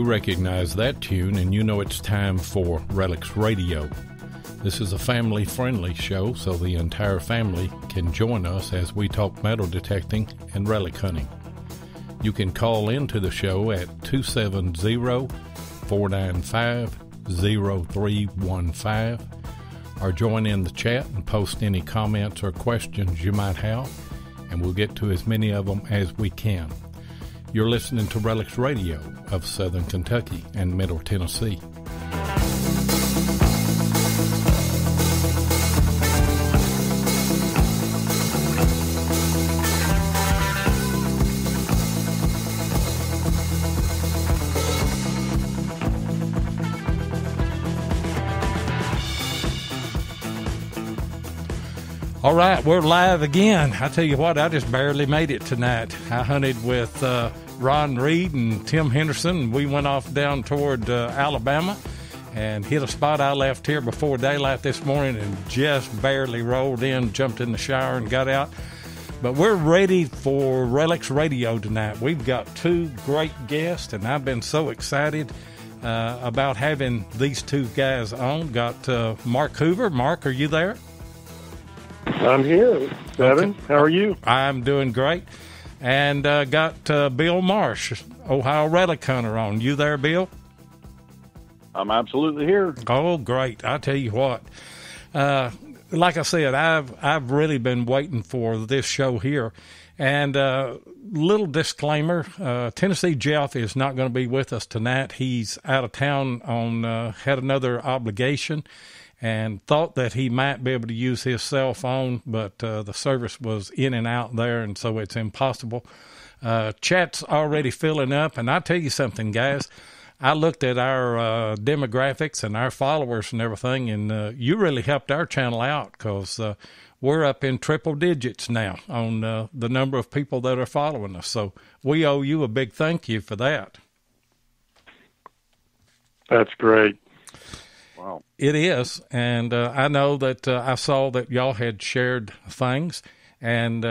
Recognize that tune, and you know it's time for Relics Radio. This is a family-friendly show, so the entire family can join us as we talk metal detecting and relic hunting. You can call into the show at 270-495-0315 or join in the chat and post any comments or questions you might have, and we'll get to as many of them as we can. You're listening to Relics Radio of Southern Kentucky and Middle Tennessee. All right, we're live again. I tell you what, I just barely made it tonight. I hunted with Ron Reed and Tim Henderson. We went off down toward Alabama and hit a spot I left here before daylight this morning and just barely rolled in, jumped in the shower and got out. But we're ready for Relics Radio tonight. We've got two great guests, and I've been so excited about having these two guys on. Got Marc Hoover. Marc, are you there? I'm here, Devin. Okay. How are you? I'm doing great. And got Bill Marsh, Ohio Relic Hunter, on. You there, Bill? I'm absolutely here. Oh, great. I tell you what. Like I said, I've really been waiting for this show here. And little disclaimer, Tennessee Jeff is not going to be with us tonight. He's out of town on had another obligation and thought that he might be able to use his cell phone, but the service was in and out there, and so it's impossible. Chat's already filling up, and I'll tell you something, guys. I looked at our demographics and our followers and everything, and you really helped our channel out because we're up in triple digits now on the number of people that are following us. So we owe you a big thank you for that. That's great. Wow. It is, and I know that I saw that y'all had shared things, and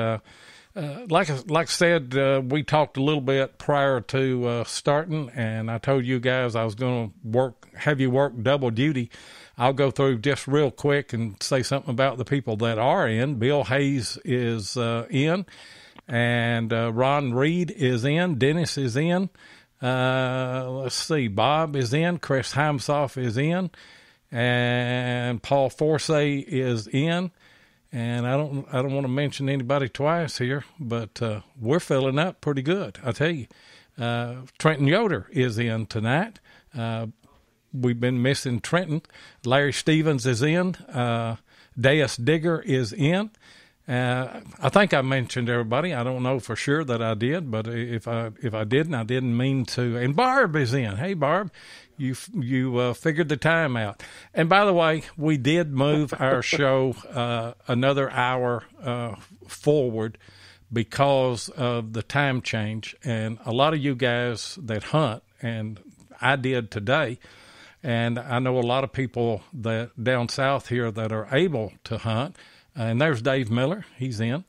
like I said, we talked a little bit prior to starting, and I told you guys I was going to have you work double duty. I'll go through just real quick and say something about the people that are in. Bill Hayes is in, and Ron Reed is in. Dennis is in. Let's see, Bob is in. Chris Heimsoff is in. And Paul Forsay is in, and I don't want to mention anybody twice here, but we're filling up pretty good. I tell you, Trenton Yoder is in tonight. We've been missing Trenton. Larry Stevens is in. Deus Digger is in. I think I mentioned everybody. I don't know for sure that I did, but if I didn't, I didn't mean to. And Barb is in. Hey, Barb. You figured the time out. And by the way, we did move our show another hour forward because of the time change. And a lot of you guys that hunt, and I did today, and I know a lot of people that down south here that are able to hunt. And there's Dave Miller. He's in.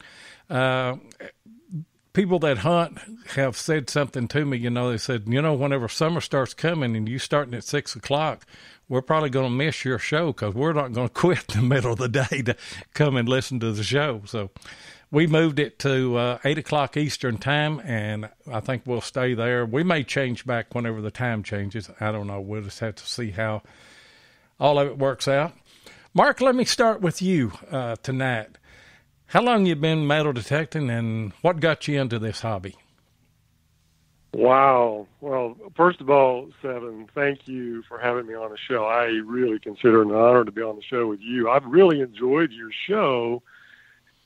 People that hunt have said something to me, they said, whenever summer starts coming and you starting at 6 o'clock, we're probably going to miss your show because we're not going to quit in the middle of the day to come and listen to the show. So we moved it to 8 o'clock Eastern time, and I think we'll stay there. We may change back whenever the time changes. I don't know. We'll just have to see how all of it works out. Marc, let me start with you tonight. How long you been metal detecting, and what got you into this hobby? Wow. Well, first of all, Seven, thank you for having me on the show. I really consider it an honor to be on the show with you. I've really enjoyed your show,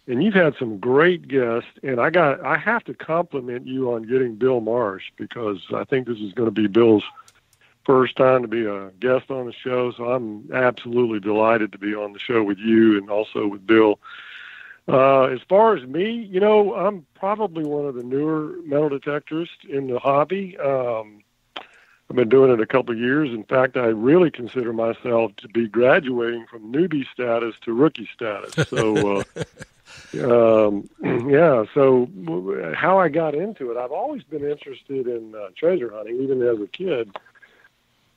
and you've had some great guests, and I have to compliment you on getting Bill Marsh, because I think this is going to be Bill's first time to be a guest on the show, so I'm absolutely delighted to be on the show with you and also with Bill. As far as me, you know, I'm probably one of the newer metal detectorists in the hobby. I've been doing it a couple of years. In fact, I really consider myself to be graduating from newbie status to rookie status. So, yeah, so how I got into it, I've always been interested in treasure hunting, even as a kid,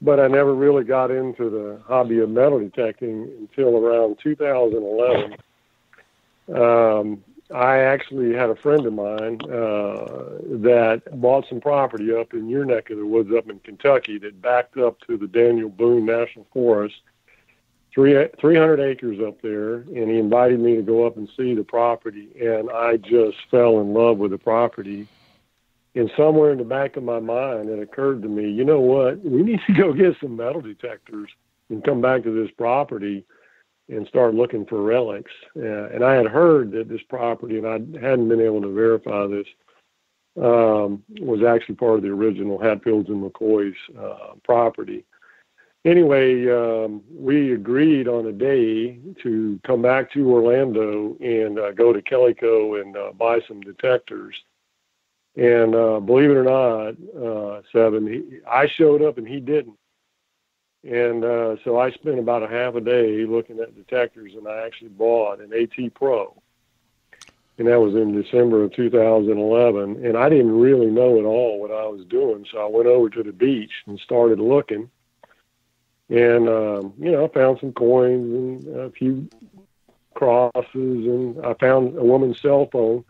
but I never really got into the hobby of metal detecting until around 2011. I actually had a friend of mine that bought some property up in your neck of the woods up in Kentucky that backed up to the Daniel Boone National Forest, 300 acres up there, and he invited me to go up and see the property, and I just fell in love with the property. And somewhere in the back of my mind, it occurred to me, you know what, we need to go get some metal detectors and come back to this property and start looking for relics. And I had heard that this property, and I hadn't been able to verify this, was actually part of the original Hatfields and McCoy's property. Anyway, we agreed on a day to come back to Orlando and go to Kellyco and buy some detectors. And believe it or not, I showed up and he didn't. And so I spent about a half a day looking at detectors, and I actually bought an AT Pro. And that was in December of 2011. And I didn't really know at all what I was doing, so I went over to the beach and started looking. And, you know, I found some coins and a few crosses, and I found a woman's cell phone.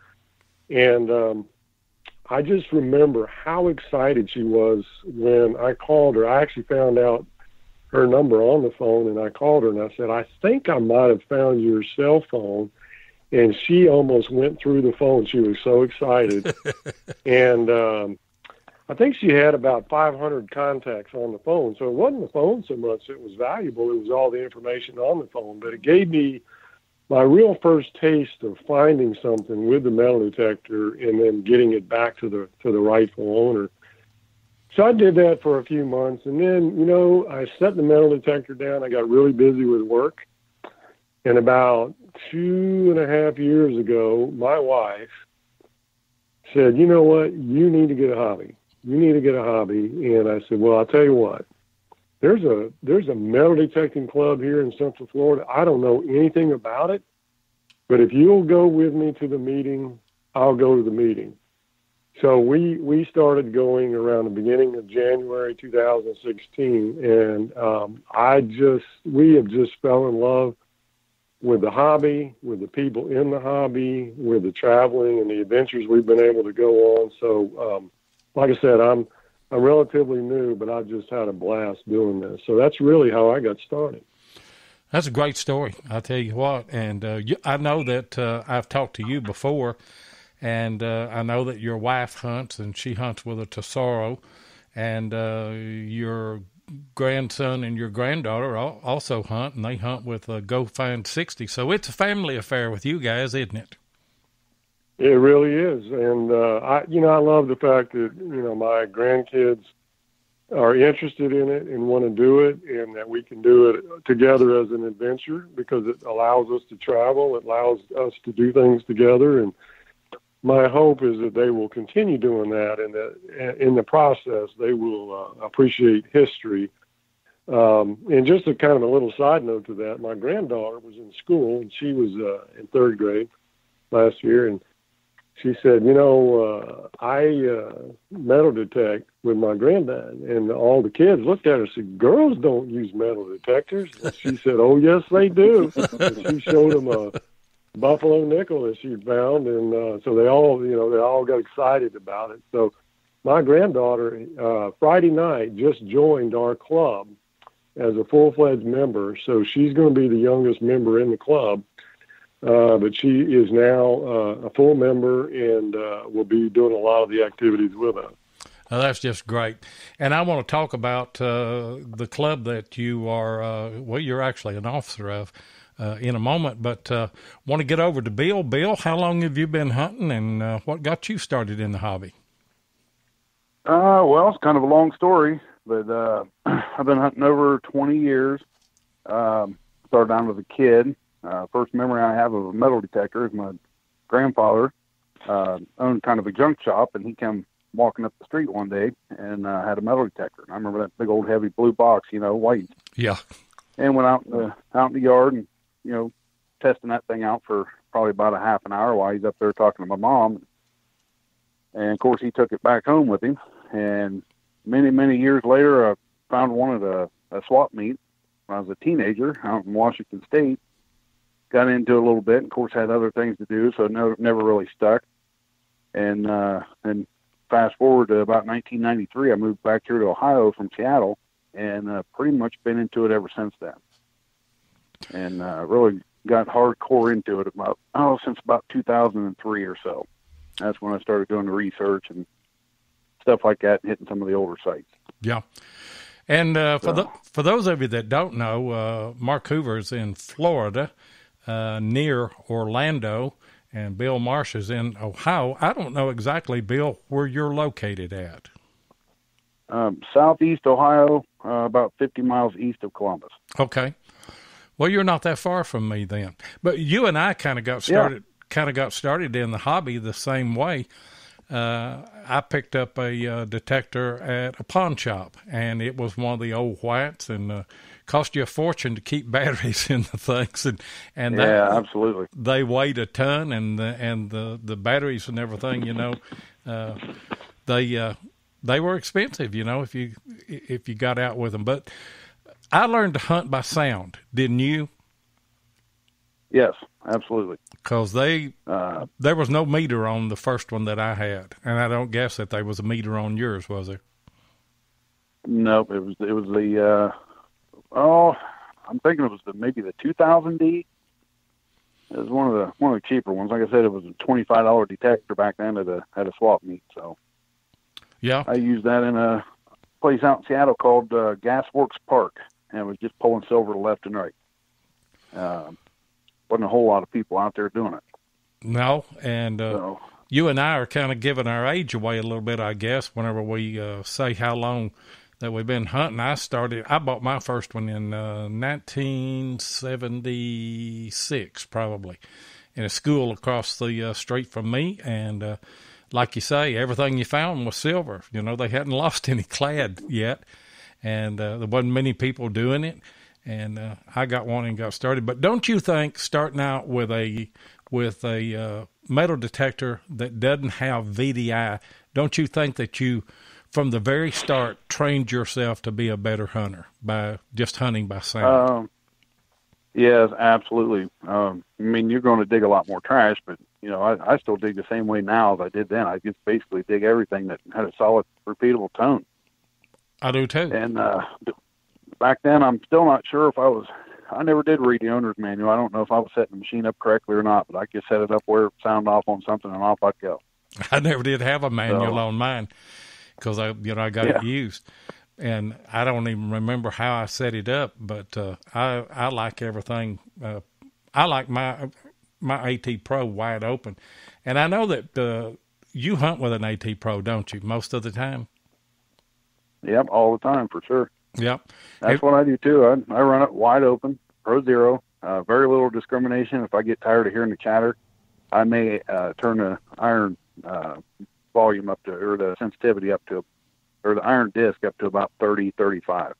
And I just remember how excited she was when I called her. I actually found out her number on the phone, and I called her and I said, I think I might have found your cell phone. And she almost went through the phone. She was so excited. And I think she had about 500 contacts on the phone. So it wasn't the phone so much that was valuable. It was all the information on the phone. But it gave me my real first taste of finding something with the metal detector and then getting it back to the rightful owner. So I did that for a few months, and then, you know, I set the metal detector down. I got really busy with work, and about 2.5 years ago, my wife said, you know what, you need to get a hobby. You need to get a hobby. And I said, well, I'll tell you what, there's a metal detecting club here in Central Florida. I don't know anything about it, but if you'll go with me to the meeting, I'll go to the meeting. So we started going around the beginning of January 2016, and we have just fell in love with the hobby, with the people in the hobby, with the traveling and the adventures we've been able to go on. So, like I said, I'm relatively new, but I just had a blast doing this. So that's really how I got started. That's a great story, I'll tell you what. And I know that I've talked to you before. And I know that your wife hunts, and she hunts with a Tesoro, and your grandson and your granddaughter also hunt, and they hunt with a Go Find 60. So it's a family affair with you guys, isn't it? It really is, and I love the fact that my grandkids are interested in it and want to do it, and that we can do it together as an adventure because it allows us to travel, it allows us to do things together, and my hope is that they will continue doing that, and that in the process they will appreciate history. And just a kind of a little side note to that, my granddaughter was in school, and she was in third grade last year, and she said, I metal detect with my granddad. And all the kids looked at her and said, girls don't use metal detectors. And she said, oh, yes, they do. And she showed them a buffalo nickel that she found, and so they all got excited about it. So my granddaughter Friday night just joined our club as a full-fledged member, so she's going to be the youngest member in the club, but she is now a full member and will be doing a lot of the activities with us. Oh, that's just great. And I want to talk about the club that you are, you're actually an officer of, in a moment, but want to get over to Bill. Bill, how long have you been hunting, and what got you started in the hobby? Well, it's kind of a long story. but I've been hunting over 20 years. Started out as a kid. First memory I have of a metal detector is my grandfather owned kind of a junk shop, and he came walking up the street one day and had a metal detector. And I remember that big old heavy blue box, white. Yeah. And went out in the yard and, testing that thing out for probably about a half an hour while he's up there talking to my mom. And of course he took it back home with him. And many, many years later, I found one at a swap meet when I was a teenager out in Washington State. Got into it a little bit, and of course had other things to do, so it never really stuck. And fast forward to about 1993, I moved back here to Ohio from Seattle, and pretty much been into it ever since then. And really got hardcore into it since about 2003 or so. That's when I started doing the research and stuff like that, and hitting some of the older sites. Yeah. And for those of you that don't know, Marc Hoover is in Florida, near Orlando, and Bill Marsh is in Ohio. I don't know exactly, Bill, where you're located at. Southeast Ohio, about 50 miles east of Columbus. Okay. Well, you're not that far from me then. But you and I kind of got started in the hobby the same way. I picked up a detector at a pawn shop, and it was one of the old whites, and cost you a fortune to keep batteries in the things, and absolutely, they weighed a ton, and the batteries and everything, they were expensive, if you got out with them. But I learned to hunt by sound, didn't you? Yes, absolutely. Because there was no meter on the first one that I had, and I don't guess that there was a meter on yours, was there? Nope, it was the I'm thinking it was maybe the 2000D. It was one of the cheaper ones. Like I said, it was a $25 detector back then at a swap meet. So yeah, I used that in a place out in Seattle called Gasworks Park, and it was just pulling silver left and right. Wasn't a whole lot of people out there doing it. No, and you and I are kind of giving our age away a little bit, I guess, whenever we say how long that we've been hunting. I bought my first one in 1976, probably, in a school across the street from me. And like you say, everything you found was silver. They hadn't lost any clad yet, and there wasn't many people doing it. And I got one and got started. But don't you think starting out with a metal detector that doesn't have VDI, don't you think that you, from the very start, trained yourself to be a better hunter by just hunting by sound? Yes, absolutely. You're going to dig a lot more trash, but I still dig the same way now as I did then. I just basically dig everything that had a solid, repeatable tone. I do too. And back then, I'm still not sure if I never did read the owner's manual. I don't know if I was setting the machine up correctly or not, but I could set it up where it sounded off on something and off I'd go. I never did have a manual on mine because I got it used, and I don't even remember how I set it up. But I like everything. I like my AT Pro wide open, and I know that you hunt with an AT Pro, don't you? Most of the time. Yep, all the time for sure. Yep. That's what I do too. I run it wide open, Pro Zero, very little discrimination. If I get tired of hearing the chatter, I may turn the iron volume up to, or the sensitivity up to, or the iron disc up to about 30, 35.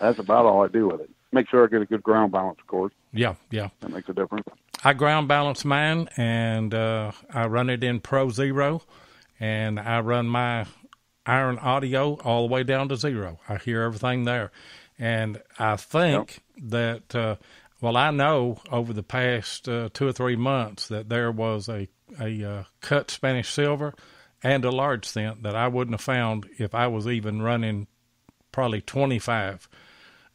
That's about all I do with it. Make sure I get a good ground balance, of course. Yeah, yeah. That makes a difference. I ground balance mine, and I run it in Pro Zero, and I run my iron audio all the way down to zero. I hear everything there. And I think that, I know over the past 2 or 3 months that there was a cut Spanish silver and a large cent that I wouldn't have found if I was even running probably 25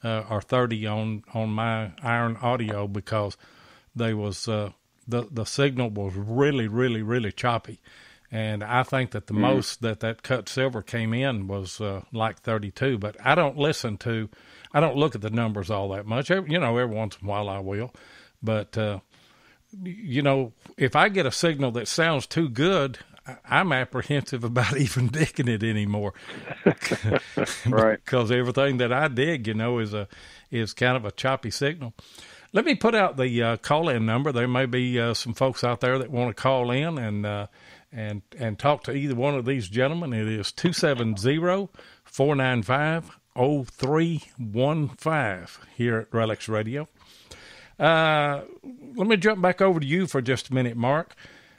or 30 on my iron audio, because they was the signal was really, really, really choppy. And I think that the most that cut silver came in was like 32. But I don't look at the numbers all that much. Every once in a while I will. But, if I get a signal that sounds too good, I'm apprehensive about even digging it anymore. Right. Because everything that I dig, is kind of a choppy signal. Let me put out the call-in number. There may be some folks out there that want to call in and talk to either one of these gentlemen. It is 270-495-0315 here at Relics Radio. Let me jump back over to you for just a minute, Mark.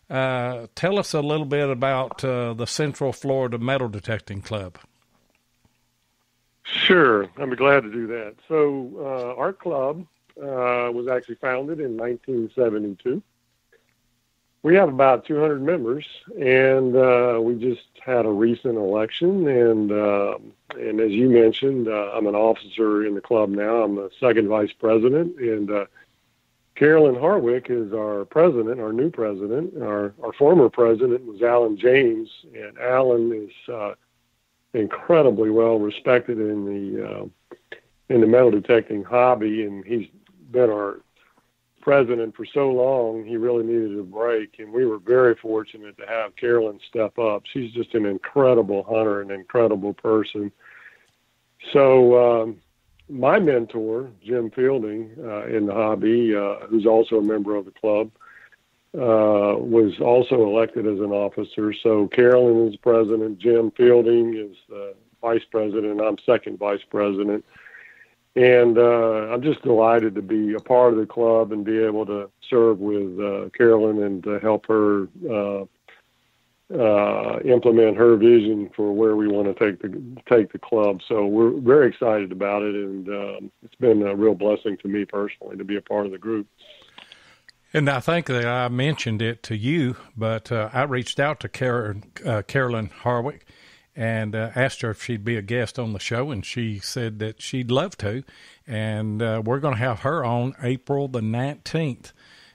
Tell us a little bit about the Central Florida Metal Detecting Club. Sure, I'd be glad to do that. So our club was actually founded in 1972. We have about 200 members, and we just had a recent election. And as you mentioned, I'm an officer in the club now. I'm the second vice president, and Carolyn Harwick is our president, our new president. Our former president was Alan James, and Alan is incredibly well respected in the metal detecting hobby, and he's been our president for so long. He really needed a break, and we were very fortunate to have Carolyn step up. She's just an incredible hunter, an incredible person. So my mentor, Jim Fielding, in the hobby, who's also a member of the club, was also elected as an officer. So Carolyn is president, Jim Fielding is vice president, I'm second vice president. And I'm just delighted to be a part of the club and be able to serve with Carolyn and to help her implement her vision for where we want to take the club. So we're very excited about it, and it's been a real blessing to me personally to be a part of the group. And I think that I mentioned it to you, but I reached out to Carolyn Harwick and asked her if she'd be a guest on the show, and she said that she'd love to. And we're going to have her on April the 19th,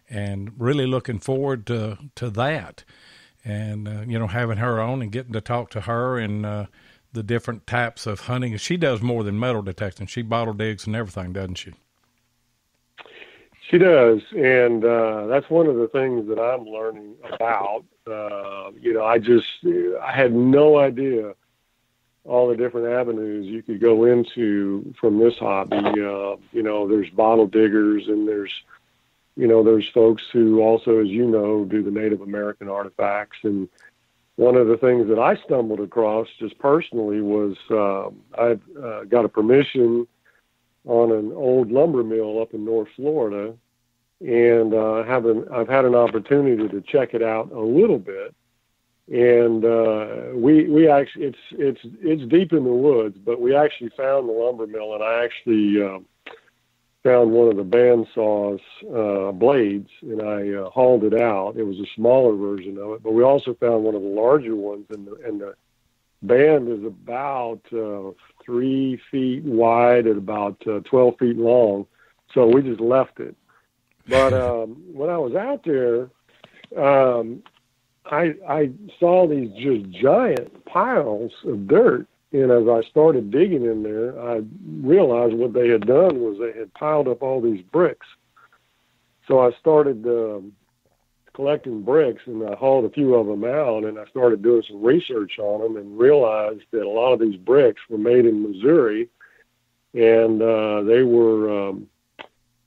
and really looking forward to that. And, having her on and getting to talk to her and the different types of hunting. She does more than metal detecting. She bottle digs and everything, doesn't she? She does, and that's one of the things that I'm learning about. I had no idea all the different avenues you could go into from this hobby. There's bottle diggers, and there's folks who also, as you know, do the Native American artifacts. And one of the things that I stumbled across just personally was I've got a permission on an old lumber mill up in North Florida, and I've had an opportunity to check it out a little bit. And we actually it's deep in the woods, but we actually found the lumber mill, and I actually found one of the bandsaws blades, and I hauled it out. It was a smaller version of it, but we also found one of the larger ones, and the band is about 3 feet wide and about 12 feet long. So we just left it. But when I was out there, I saw these just giant piles of dirt. And as I started digging in there, I realized what they had done was they had piled up all these bricks. So I started collecting bricks, and I hauled a few of them out, and I started doing some research on them and realized that a lot of these bricks were made in Missouri, and they were,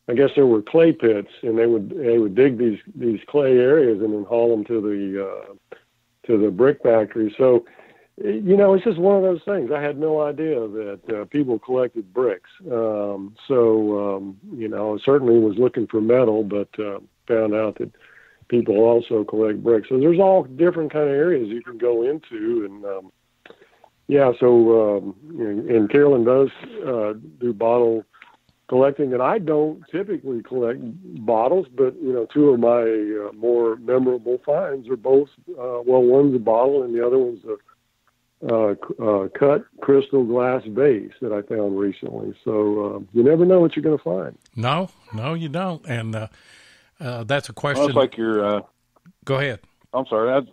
I guess there were clay pits, and they would dig these clay areas and then haul them to the brick factory. So, it's just one of those things. I had no idea that people collected bricks. I certainly was looking for metal, but found out that people also collect bricks. So there's all different kind of areas you can go into. And, and Carolyn does do bottle collecting, and I don't typically collect bottles, but, two of my more memorable finds are both, one's a bottle and the other one's a cut crystal glass vase that I found recently. So you never know what you're going to find. No, you don't. And that's a question. Well, it's like your. Go ahead. I'm sorry.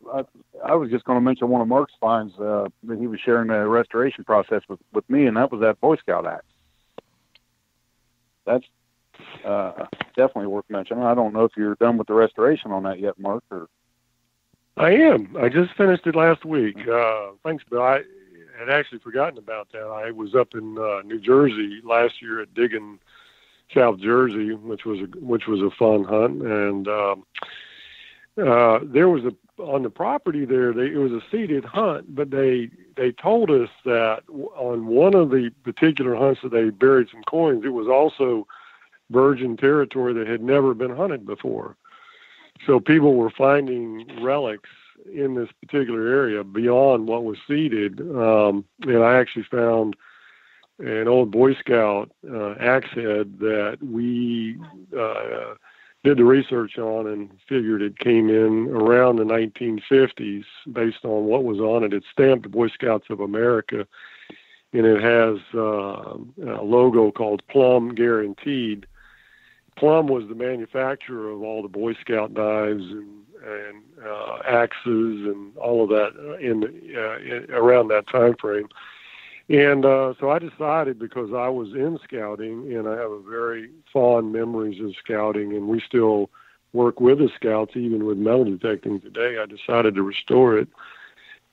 I was just going to mention one of Mark's finds that he was sharing the restoration process with me, and that was that Boy Scout axe. That's definitely worth mentioning. I don't know if you're done with the restoration on that yet, Mark, or. I am. I just finished it last week. Thanks, Bill. I had actually forgotten about that. I was up in New Jersey last year at Diggin, South Jersey, which was a fun hunt, and there was on the property there. It was a seeded hunt, but they told us that on one of the particular hunts that they buried some coins, it was also virgin territory that had never been hunted before. So people were finding relics in this particular area beyond what was seeded. And I actually found an old Boy Scout axe head that we did the research on and figured it came in around the 1950s based on what was on it. It's stamped the Boy Scouts of America, and it has a logo called Plum Guaranteed. Plum was the manufacturer of all the Boy Scout knives and axes and all of that around that time frame. And so I decided, because I was in scouting and I have a very fond memories of scouting, and we still work with the scouts even with metal detecting today, I decided to restore it,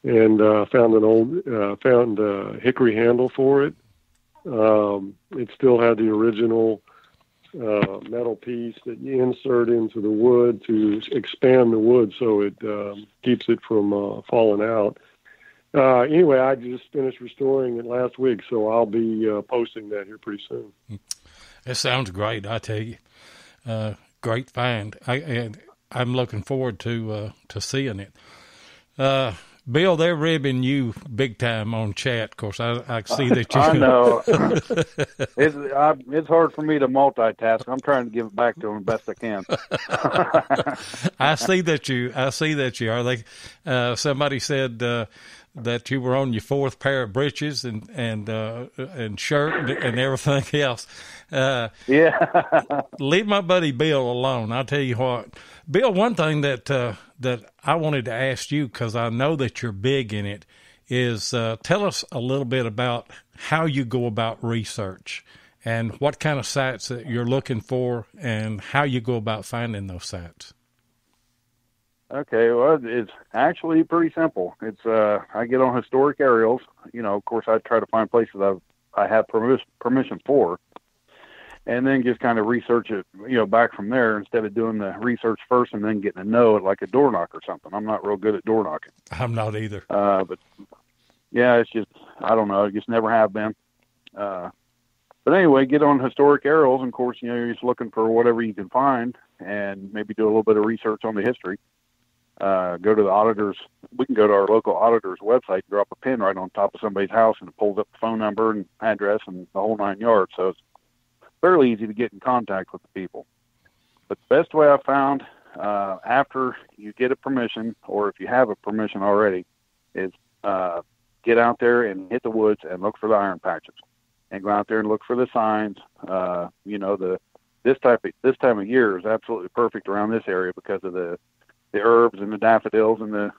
and found a hickory handle for it. It still had the original metal piece that you insert into the wood to expand the wood so it keeps it from falling out. Anyway, I just finished restoring it last week, so I'll be posting that here pretty soon. It sounds great, I tell you. Great find. I'm looking forward to seeing it. Bill, they're ribbing you big time on chat. Of course, I see that you. I know. It's hard for me to multitask. I'm trying to give it back to them best I can. I see that you are. They somebody said that you were on your fourth pair of breeches and shirt and everything else. Yeah. Leave my buddy Bill alone. I'll tell you what, Bill. One thing that I wanted to ask you, because I know that you're big in it, is tell us a little bit about how you go about research and what kind of sites that you're looking for and how you go about finding those sites. Okay, well, it's actually pretty simple. It's I get on historic aerials. Of course, I try to find places I have permission for, and then just kind of research it, back from there, instead of doing the research first and then getting to know it like a door knock or something. I'm not real good at door knocking. I'm not either. But yeah, it's just, I don't know. I just never have been. But anyway, get on historic aerials, and of course, you're just looking for whatever you can find, and maybe do a little bit of research on the history. Go to the auditors. We can go to our local auditor's website, drop a pin right on top of somebody's house, and it pulls up the phone number and address and the whole 9 yards. So it's fairly easy to get in contact with the people. But the best way I found, after you get a permission, or if you have a permission already, is get out there and hit the woods and look for the iron patches, and go out there and look for the signs. This time of year is absolutely perfect around this area because of the herbs and the daffodils and the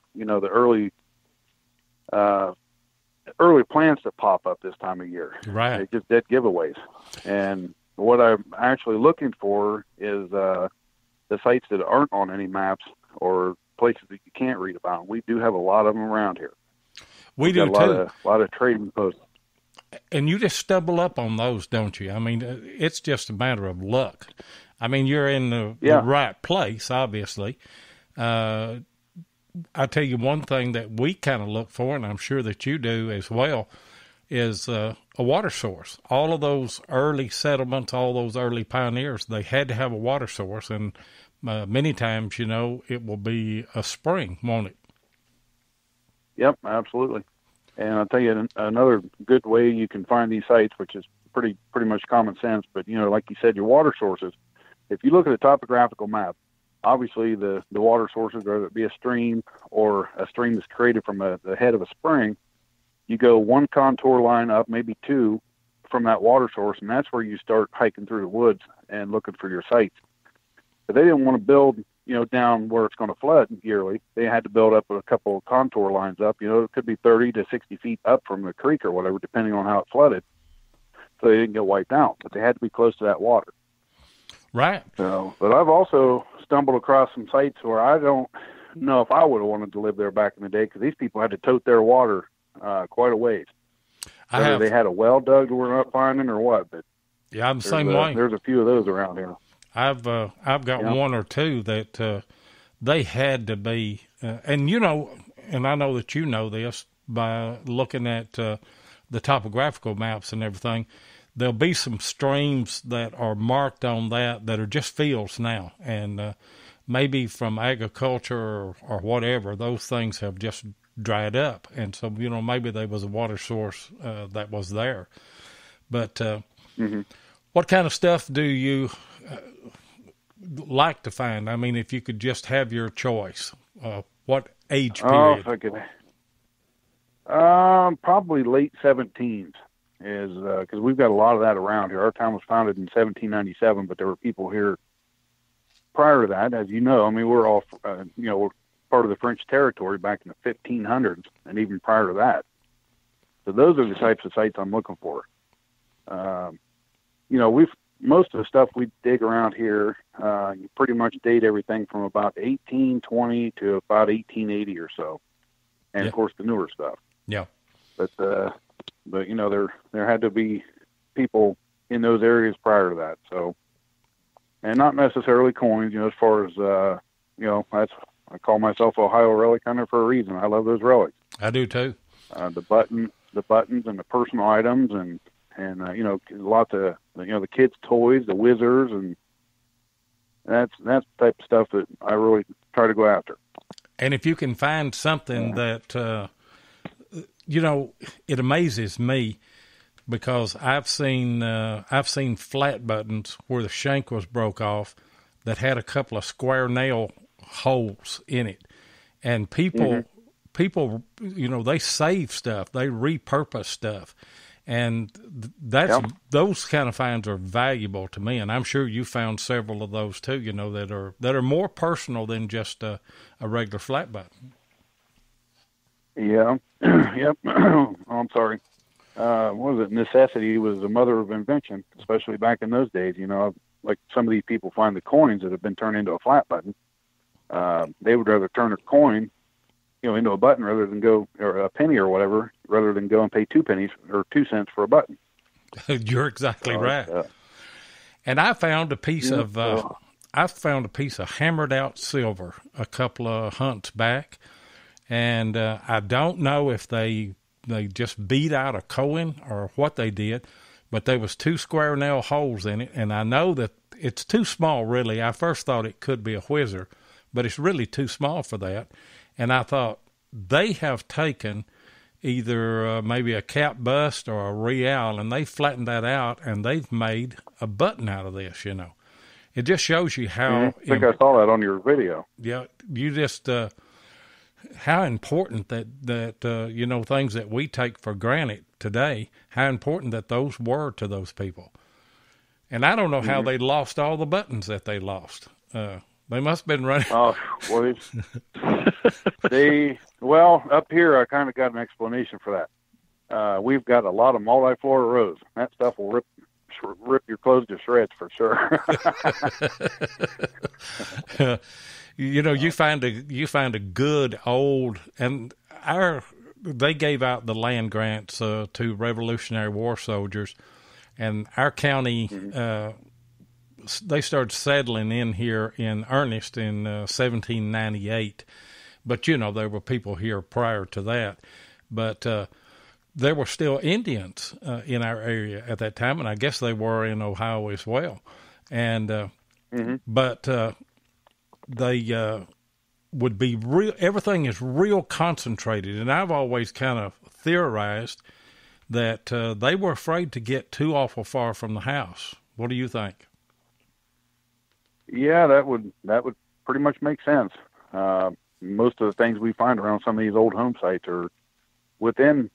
early plants that pop up this time of year. Right. They're just dead giveaways. And what I'm actually looking for is the sites that aren't on any maps or places that you can't read about. We do have a lot of them around here. We do too. A lot of trading posts. And you just stumble up on those, don't you? I mean, it's just a matter of luck. I mean, you're in the right place, obviously. I tell you one thing that we kind of look for, and I'm sure that you do as well, is a water source. All of those early settlements, all those early pioneers, they had to have a water source, and many times, it will be a spring, won't it? Yep, absolutely. And I'll tell you another good way you can find these sites, which is pretty much common sense, but, like you said, your water sources. If you look at a topographical map, obviously the water sources, whether it be a stream or a stream that's created from the head of a spring, you go one contour line up, maybe two, from that water source, and that's where you start hiking through the woods and looking for your sites. But they didn't want to build, down where it's going to flood yearly. They had to build up a couple of contour lines up. It could be 30 to 60 feet up from the creek or whatever, depending on how it flooded. So they didn't get wiped out, but they had to be close to that water. Right. So, but I've also stumbled across some sites where I don't know if I would have wanted to live there back in the day, because these people had to tote their water quite a ways. Whether they had a well dug that we're not finding or what, but yeah, I'm the same way. There's a few of those around here. I've got one or two that they had to be, and you know, and I know that you know this by looking at the topographical maps and everything. There'll be some streams that are marked on that are just fields now, and maybe from agriculture or whatever, those things have just dried up, and so you know maybe there was a water source that was there. But what kind of stuff do you like to find? I mean, if you could just have your choice, what age period? Oh, if I could, probably late 17s is because we've got a lot of that around here. Our town was founded in 1797, but there were people here prior to that, as you know. I mean, we're all we're part of the French territory back in the 1500s, and even prior to that. So those are the types of sites I'm looking for. Most of the stuff we dig around here, you pretty much date everything from about 1820 to about 1880 or so, and of course the newer stuff. Yeah. But you know, there had to be people in those areas prior to that. So, and not necessarily coins. You know, as far as I call myself Ohio Relic Hunter for a reason. I love those relics. I do too. The buttons and the personal items and lots of the kids' toys, the whizzers, and that's the type of stuff that I really try to go after. And if you can find something that it amazes me, because I've seen flat buttons where the shank was broke off that had a couple of square nail holes in it, and people they save stuff, they repurpose stuff, and those kind of finds are valuable to me, and I'm sure you found several of those too, that are more personal than just a regular flat button. Yeah. Yep. Oh, I'm sorry. What was it? Necessity was the mother of invention, especially back in those days. Like some of these people find the coins that have been turned into a flat button. They would rather turn a coin, into a button rather than go, or a penny or whatever, rather than go and pay 2 pennies or 2 cents for a button. You're exactly right. And I found a piece of hammered out silver a couple of hunts back, and I don't know if they just beat out a coin or what they did, but there was 2 square nail holes in it, and I know that it's too small, really. I first thought it could be a whizzer, but it's really too small for that. And I thought they have taken either maybe a cap bust or a real, and they flattened that out, and they've made a button out of this, It just shows you how... I think I saw that on your video. Yeah, you just... how important that things that we take for granted today, how important that those were to those people. And I don't know how they lost all the buttons that they lost. They must have been running. Oh, well, up here I kind of got an explanation for that. We've got a lot of multi-floor rows. That stuff will rip your clothes to shreds for sure. You find a good old, and they gave out the land grants to Revolutionary War soldiers, and our county they started settling in here in earnest in 1798. But there were people here prior to that, but there were still Indians in our area at that time, and I guess they were in Ohio as well, and but. They would be real. Everything is real concentrated, and I've always kind of theorized that they were afraid to get too awful far from the house. What do you think? Yeah, that would pretty much make sense. Most of the things we find around some of these old home sites are within,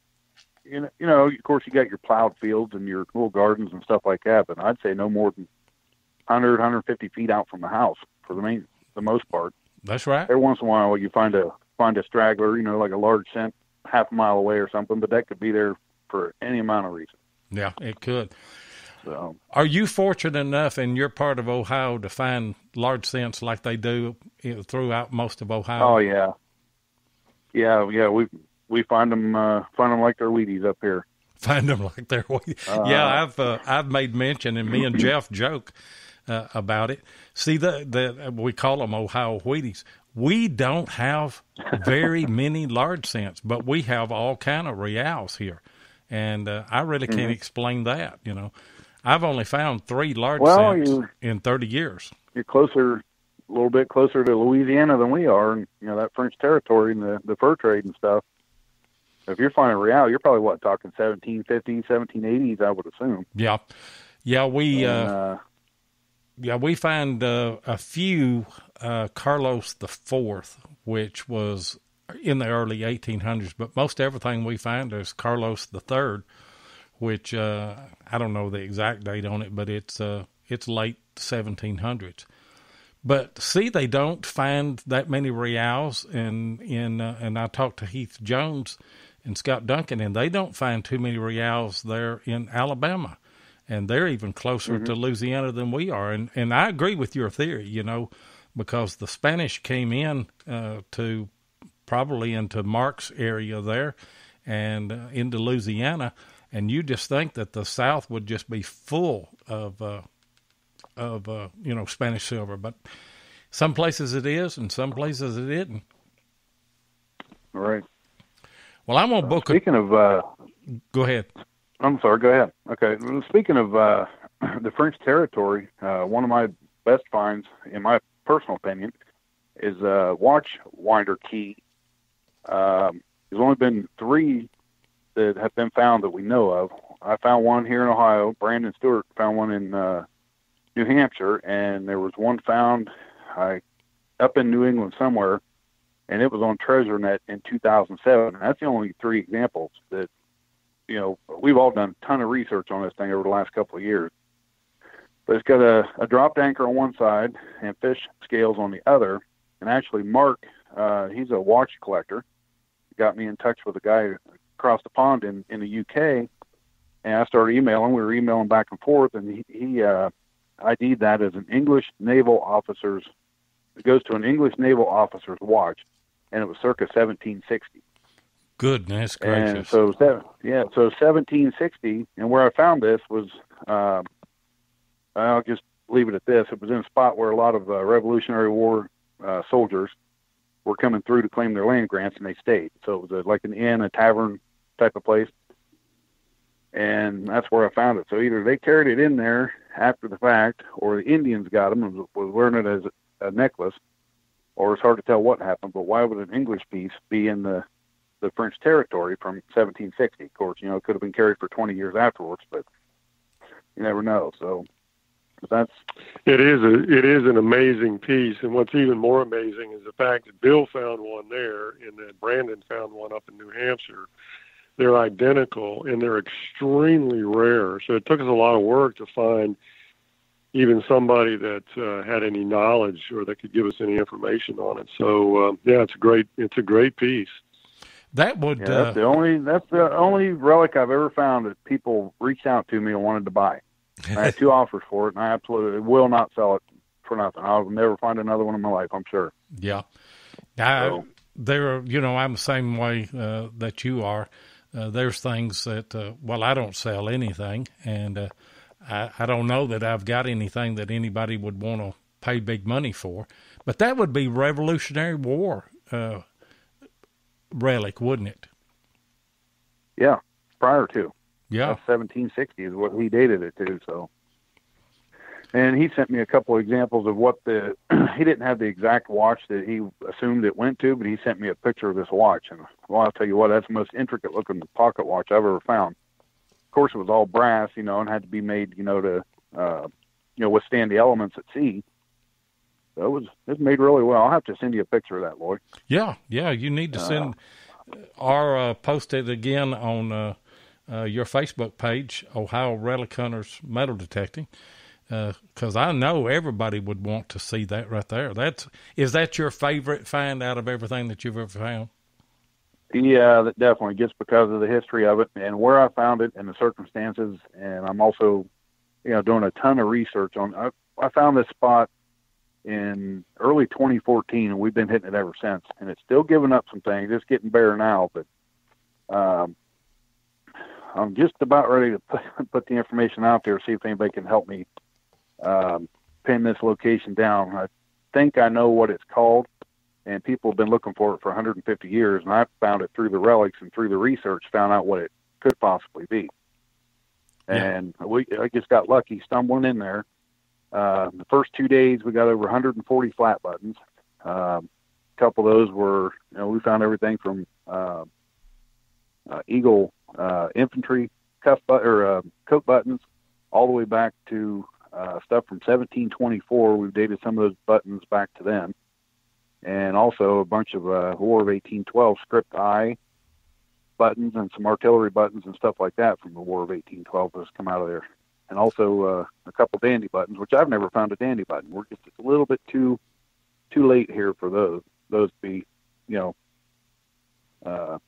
of course you got your plowed fields and your little gardens and stuff like that, but I'd say no more than 100, 150 feet out from the house for the most part. That's right. Every once in a while you find a straggler, like a large scent half a mile away or something, but that could be there for any amount of reason. Yeah, it could. So, are you fortunate enough in your part of Ohio to find large scents like they do throughout most of Ohio? oh yeah, yeah. We find them like they're Wheaties up here. Find them like they're yeah. I've made mention, and me and Jeff joke about it. See, we call them Ohio Wheaties. We don't have very many large scents, but we have all kind of reals here, and I really can't explain that. I've only found 3 large scents in 30 years. You're a little bit closer to Louisiana than we are, and that French territory and the fur trade and stuff. If you're finding real, you're probably talking 1750s, 1780s, I would assume. Yeah, we find a few Carlos IV, which was in the early 1800s, but most everything we find is Carlos III, which I don't know the exact date on it, but it's late 1700s. But see, they don't find that many reals, and I talked to Heath Jones and Scott Duncan, and they don't find too many reals there in Alabama, and they're even closer to Louisiana than we are. And I agree with your theory, because the Spanish came in to probably into Mark's area there and into Louisiana, and you just think that the South would just be full of Spanish silver, but some places it is, and some places it isn't. All right. Well, I'm gonna book. Speaking of, go ahead. I'm sorry. Go ahead. Okay. Well, speaking of the French territory, one of my best finds, in my personal opinion, is a watch winder key. There's only been 3 that have been found that we know of. I found one here in Ohio. Brandon Stewart found one in New Hampshire, and there was one found up in New England somewhere, and it was on TreasureNet in 2007. And that's the only 3 examples that, we've all done a ton of research on this thing over the last couple of years. But it's got a dropped anchor on one side and fish scales on the other. And actually, Mark, he's a watch collector, got me in touch with a guy across the pond in the UK, and I started emailing. We were emailing back and forth, and he ID'd that as an English naval officer's. It goes to an English naval officer's watch, and it was circa 1760. Goodness gracious! And so 1760, and where I found this was, I'll just leave it at this. It was in a spot where a lot of Revolutionary War soldiers were coming through to claim their land grants, and they stayed. So it was like an inn, a tavern type of place. And that's where I found it. So either they carried it in there after the fact, or the Indians got them and was wearing it as a necklace, or it's hard to tell what happened. But why would an English piece be in the French territory from 1760? Of course, it could have been carried for 20 years afterwards, but you never know. So it is an amazing piece. And what's even more amazing is the fact that Bill found one there and that Brandon found one up in New Hampshire. They're identical, and they're extremely rare. So it took us a lot of work to find even somebody that had any knowledge or that could give us any information on it. So it's a great piece. That would that's the only relic I've ever found that people reached out to me and wanted to buy. I had 2 offers for it, and I absolutely will not sell it for nothing. I'll never find another one in my life, I'm sure. Yeah. I'm the same way that you are. There's things that, I don't sell anything, and I don't know that I've got anything that anybody would want to pay big money for. But that would be Revolutionary War relic, wouldn't it? Yeah, prior to. Yeah. 1760 is what he dated it to, so. And he sent me a couple of examples of what he didn't have the exact watch that he assumed it went to, but he sent me a picture of this watch. And, I'll tell you what, that's the most intricate looking pocket watch I've ever found. Of course, it was all brass, and had to be made, to, withstand the elements at sea. So it was made really well. I'll have to send you a picture of that, Lloyd. Yeah, you need to send or post it again on your Facebook page, Ohio Relic Hunters Metal Detecting. Because I know everybody would want to see that right there. Is that your favorite find out of everything that you've ever found? Yeah, that definitely, just because of the history of it and where I found it and the circumstances. And I'm also doing a ton of research on. I found this spot in early 2014, and we've been hitting it ever since. And it's still giving up some things. It's getting better now, but I'm just about ready to put the information out there, see if anybody can help me pin this location down. I think I know what it's called, and people have been looking for it for 150 years, and I found it through the relics and through the research, found out what it could possibly be. And I just got lucky stumbling in there. The first 2 days, we got over 140 flat buttons. A couple of those were, we found everything from Eagle infantry coat buttons all the way back to stuff from 1724. We've dated some of those buttons back to then. And also a bunch of War of 1812 script I buttons and some artillery buttons and stuff like that from the War of 1812 that's come out of there. And also a couple dandy buttons, which I've never found a dandy button. We're just a little bit too late here for those to be,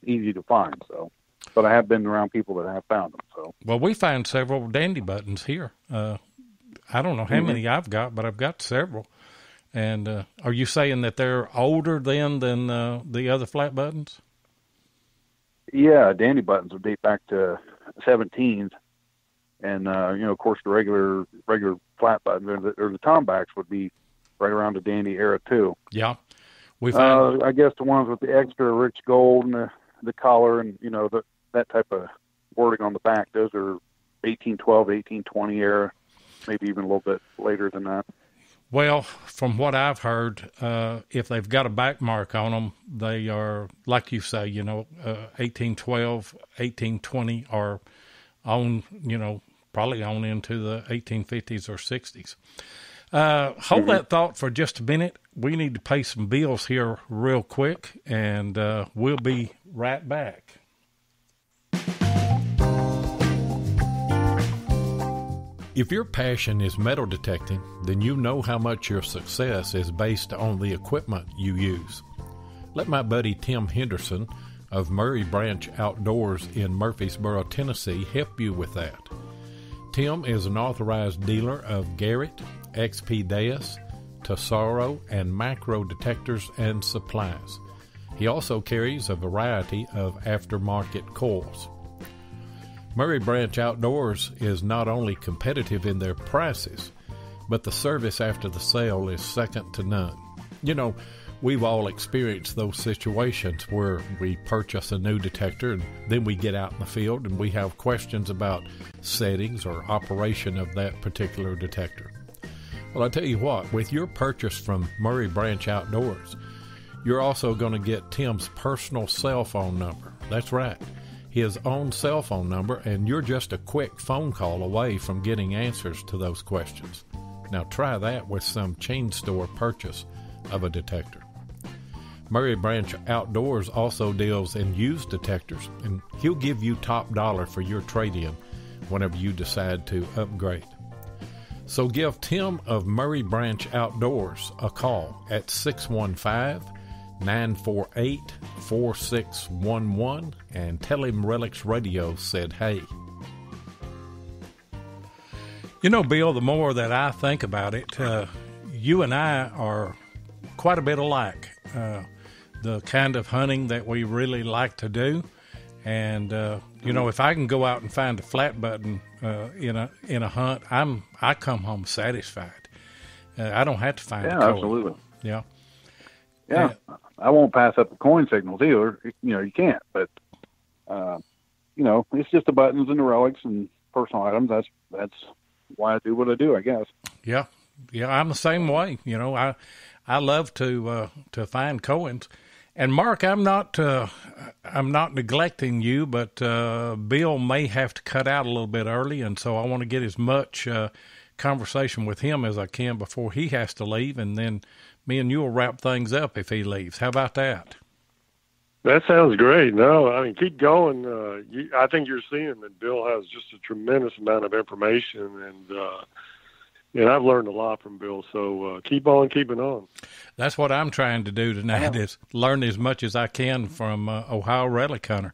easy to find. So, but I have been around people that have found them. So, well, we found several dandy buttons here. I don't know how many I've got, but I've got several. And are you saying that they're older than the other flat buttons? Yeah, dandy buttons would date back to 17s. And, of course, the regular flat buttons or the tombacks would be right around the dandy era, too. Yeah. We found... I guess the ones with the extra rich gold and the collar and, that type of wording on the back, those are 1812, 1820 era, maybe even a little bit later than that. Well, from what I've heard, if they've got a back mark on them, they are, like you say, 1812, 1820, or on, probably on into the 1850s or 60s. Hold that thought for just a minute. We need to pay some bills here real quick, and we'll be right back. If your passion is metal detecting, then you know how much your success is based on the equipment you use. Let my buddy Tim Henderson of Murray Branch Outdoors in Murfreesboro, Tennessee, help you with that. Tim is an authorized dealer of Garrett, XP Deus, Tesoro, and macro detectors and supplies. He also carries a variety of aftermarket coils. Murray Branch Outdoors is not only competitive in their prices, but the service after the sale is second to none. We've all experienced those situations where we purchase a new detector and then we get out in the field and we have questions about settings or operation of that particular detector. Well, I tell you what, with your purchase from Murray Branch Outdoors, you're also going to get Tim's personal cell phone number. That's right, his own cell phone number, and you're just a quick phone call away from getting answers to those questions. Now try that with some chain store purchase of a detector. Murray Branch Outdoors also deals in used detectors, and he'll give you top dollar for your trade-in whenever you decide to upgrade. So give Tim of Murray Branch Outdoors a call at 615-948-4611 and tell him Relics Radio said hey. Bill, the more that I think about it, you and I are quite a bit alike. The kind of hunting that we really like to do. And, if I can go out and find a flat button in a hunt, I come home satisfied. I don't have to find a coin. Absolutely. Yeah. Yeah. I won't pass up the coin signals either. You can't. But, it's just the buttons and the relics and personal items. That's why I do what I do, I guess. Yeah. Yeah, I'm the same way. I love to find coins. And Mark, I'm not neglecting you, but Bill may have to cut out a little bit early, and so I want to get as much conversation with him as I can before he has to leave, and then me and you will wrap things up if he leaves. How about that? That sounds great. No, keep going. I think you're seeing that Bill has just a tremendous amount of information, and I've learned a lot from Bill, so keep on keeping on. That's what I'm trying to do tonight, is learn as much as I can from Ohio Relic Hunter.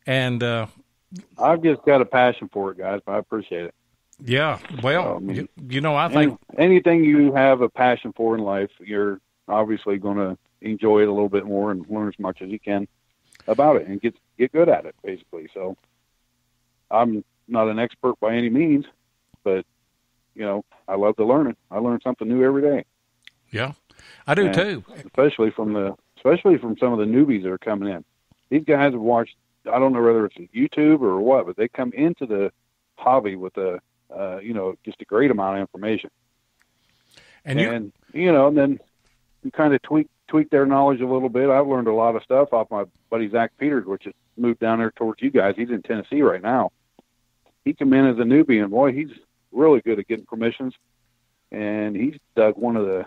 And I've just got a passion for it, guys, but I appreciate it. Yeah. Well, I think anything you have a passion for in life, you're obviously going to enjoy it a little bit more and learn as much as you can about it and get good at it, basically. So I'm not an expert by any means, but I love to learn it. I learn something new every day. Yeah, I do too. Especially from some of the newbies that are coming in. These guys have watched, I don't know whether it's YouTube or what, but they come into the hobby with just a great amount of information. And then you kind of tweak their knowledge a little bit. I've learned a lot of stuff off my buddy Zach Peters, which has moved down there towards you guys. He's in Tennessee right now. He came in as a newbie, and boy, he's really good at getting permissions. And he's dug one of the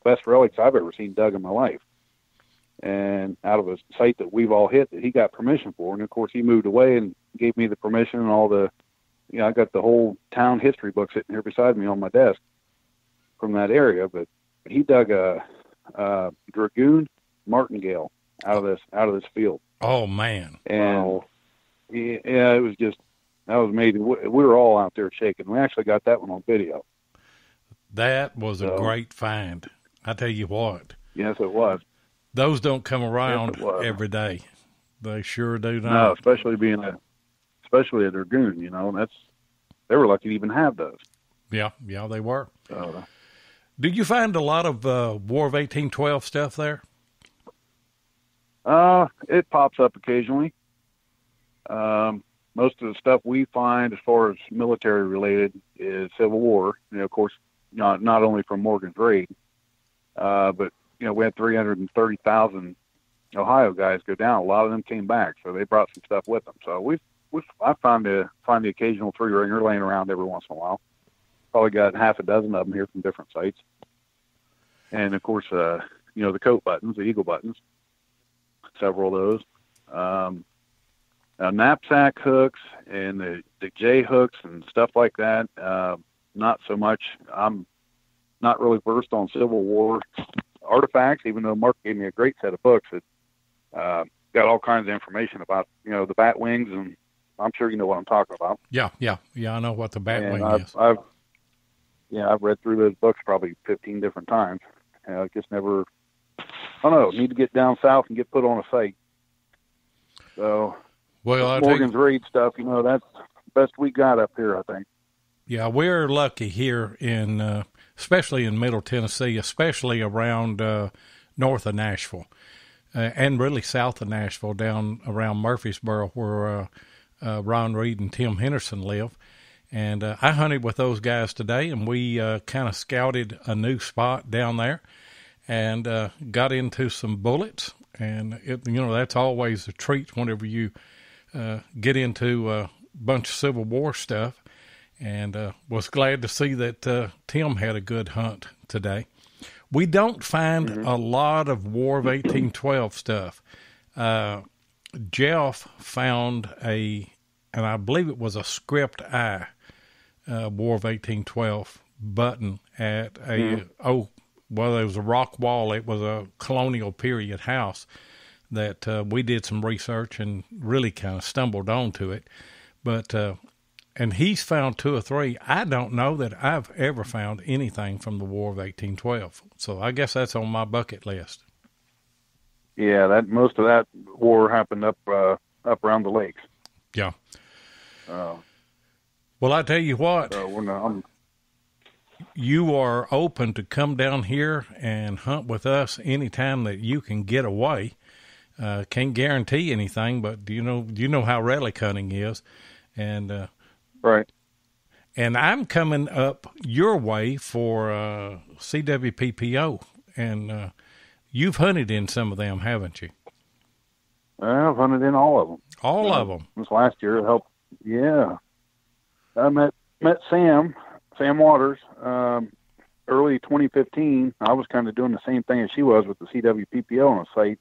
best relics I've ever seen dug in my life. And out of a site that we've all hit that he got permission for. And of course, he moved away and gave me the permission and all the, I got the whole town history book sitting here beside me on my desk from that area. But he dug a dragoon martingale out of this field. Oh man! And yeah, it was just, that was amazing. We were all out there shaking. We actually got that one on video. That was a great find. I tell you what. Yes, it was. Those don't come around every day. They sure do not. No, especially a dragoon. They were lucky to even have those. Yeah, they were. Did you find a lot of War of 1812 stuff there? It pops up occasionally. Most of the stuff we find as far as military related is Civil War. Of course, not only from Morgan's raid, but we had 330,000 Ohio guys go down. A lot of them came back, so they brought some stuff with them. So I find the occasional 3-ringer laying around every once in a while. Probably got half a dozen of them here from different sites. And of course, the coat buttons, the eagle buttons, several of those. Knapsack hooks and the J hooks and stuff like that. Not so much. I'm not really versed on Civil War artifacts, even though Mark gave me a great set of books that got all kinds of information about, the bat wings, and I'm sure you know what I'm talking about. Yeah, I know what the bat wing is. I've read through those books probably 15 different times. Just never, I don't know, need to get down south and get put on a site. So, Morgan's raid stuff, that's the best we got up here, I think. Yeah, we're lucky here in, especially in Middle Tennessee, especially around north of Nashville, and really south of Nashville, down around Murfreesboro, where Ron Reed and Tim Henderson live. And I hunted with those guys today, and we kind of scouted a new spot down there and got into some bullets. And, that's always a treat whenever you get into a bunch of Civil War stuff. And was glad to see that Tim had a good hunt today. We don't find a lot of War of 1812 stuff. Jeff found and I believe it was a script I, War of 1812 button at it was a rock wall. It was a colonial period house that we did some research and really kind of stumbled onto it. But and he's found 2 or 3. I don't know that I've ever found anything from the War of 1812. So I guess that's on my bucket list. Yeah, most of that war happened up around the lakes. Yeah. Well, I tell you what, you are open to come down here and hunt with us anytime that you can get away. Can't guarantee anything, but you know how relic hunting is, and right. And I'm coming up your way for CWPPO, and you've hunted in some of them, haven't you? I've hunted in all of them. All of them. This last year, it helped. Yeah, I met Sam Waters early 2015. I was kind of doing the same thing as she was with the CWPPO on a site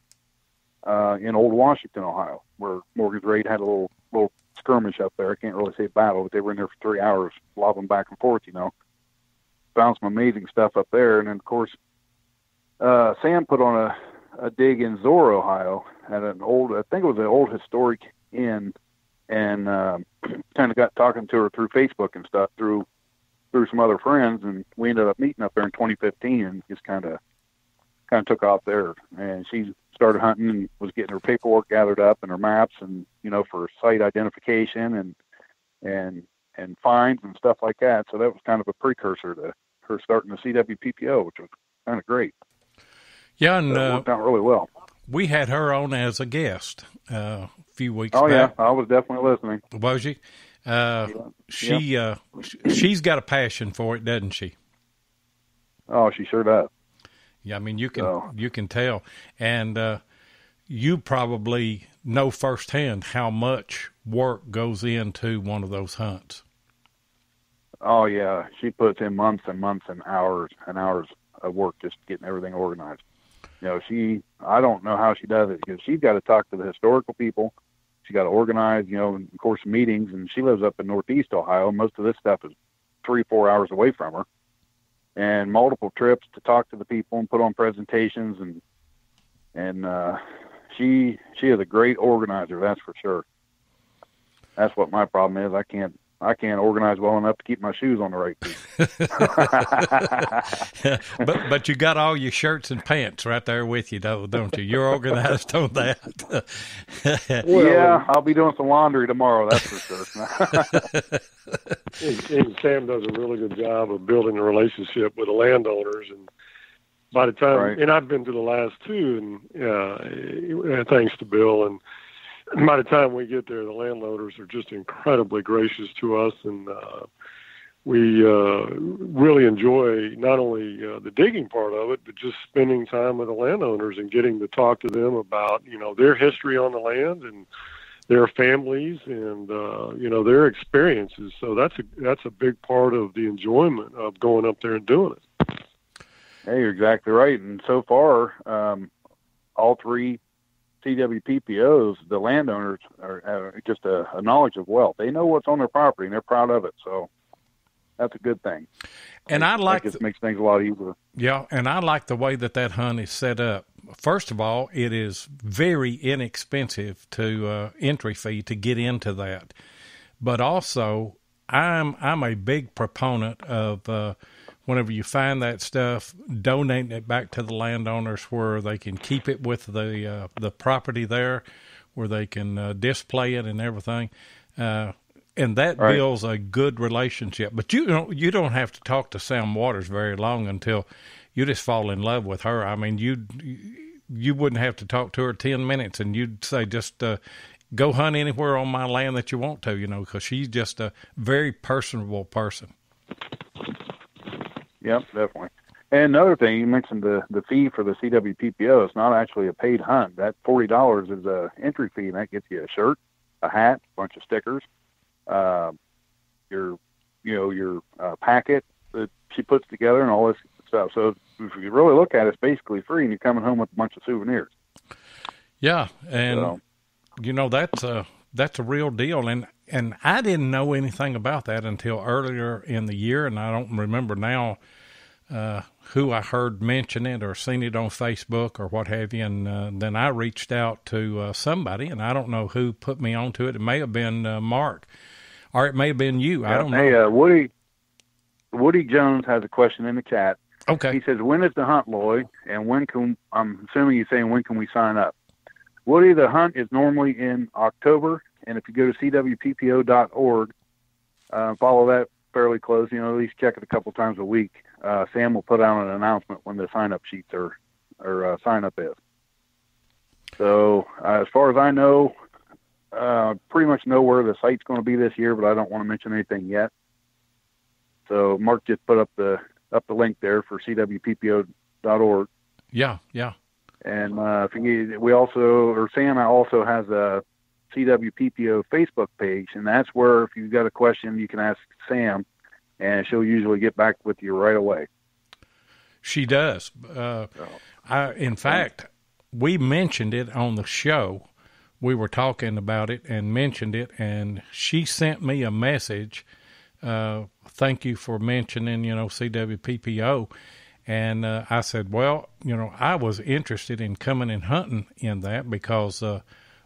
in Old Washington, Ohio, where Morgan's raid had a little skirmish up there. I can't really say battle, but they were in there for 3 hours, lobbing back and forth. Found some amazing stuff up there, and then of course, Sam put on a dig in Zor, Ohio, at I think it was an old historic inn, and kind of got talking to her through Facebook and stuff, through some other friends, and we ended up meeting up there in 2015, and just kind of took off there. And she started hunting and was getting her paperwork gathered up and her maps, and for site identification and finds and stuff like that. So that was kind of a precursor to her starting the CWPPO, which was kind of great. Yeah, and it worked out really well. We had her on as a guest a few weeks back. back. Yeah, I was definitely listening. Was she? She's got a passion for it, doesn't she? Oh, she sure does. Yeah, I mean, you can tell. And you probably know firsthand how much work goes into one of those hunts. Oh, yeah. She puts in months and months and hours of work just getting everything organized. I don't know how she does it, because she's got to talk to the historical people. She got to organize, of course, meetings, and she lives up in Northeast Ohio. Most of this stuff is 3-4 hours away from her, and multiple trips to talk to the people and put on presentations. And she is a great organizer. That's for sure. That's what my problem is. I can't organize well enough to keep my shoes on the right feet. but you got all your shirts and pants right there with you, don't you? You're organized on that. Well, yeah, I'll be doing some laundry tomorrow, that's for sure. and Sam does a really good job of building a relationship with the landowners, and by the time, right. And I've been to the last two, and thanks to Bill, and by the time we get there, the landowners are just incredibly gracious to us, and we really enjoy not only the digging part of it, but just spending time with the landowners and getting to talk to them about their history on the land and their families and their experiences. So that's a big part of the enjoyment of going up there and doing it. Hey, you're exactly right. And so far, all three CWPPOs, the landowners are just a knowledge of wealth. They know what's on their property and they're proud of it. So that's a good thing. And it makes things a lot easier. Yeah. And I like the way that hunt is set up. First of all, it is very inexpensive to entry fee to get into that. But also I'm a big proponent of, whenever you find that stuff, donating it back to the landowners where they can keep it with the property there, where they can display it and everything, and that right. builds a good relationship. But you don't have to talk to Sam Waters very long until you just fall in love with her. I mean, you wouldn't have to talk to her 10 minutes, and you'd say just go hunt anywhere on my land that you want to, because she's just a very personable person. Yep, definitely. And another thing, you mentioned the fee for the CWPPO. It's not actually a paid hunt. That $40 is a entry fee, and that gets you a shirt, a hat, a bunch of stickers, your packet that she puts together, and all this stuff. So if you really look at it, it's basically free, and you're coming home with a bunch of souvenirs. Yeah, and that's a real deal. And I didn't know anything about that until earlier in the year, and I don't remember now who I heard mention it or seen it on Facebook or what have you. And then I reached out to somebody, and I don't know who put me onto it. It may have been Mark, or it may have been you. I don't know. Hey, Woody Jones has a question in the chat. Okay. He says, when is the hunt, Lloyd? And I'm assuming he's saying, when can we sign up? Woody, the hunt is normally in October. And if you go to cwppo.org, follow that fairly close, at least check it a couple times a week. Sam will put out an announcement when the sign-up sheets or sign-up is. So as far as I know, pretty much know where the site's going to be this year, but I don't want to mention anything yet. So Mark just put up the link there for cwppo.org. Yeah, yeah. And Sam also has a CWPPO Facebook page, and that's where if you've got a question, you can ask Sam, and she'll usually get back with you right away. She does. In fact, we mentioned it on the show. We were talking about it and mentioned it, and she sent me a message. Thank you for mentioning, CWPPO. And I said, well, I was interested in coming and hunting in that because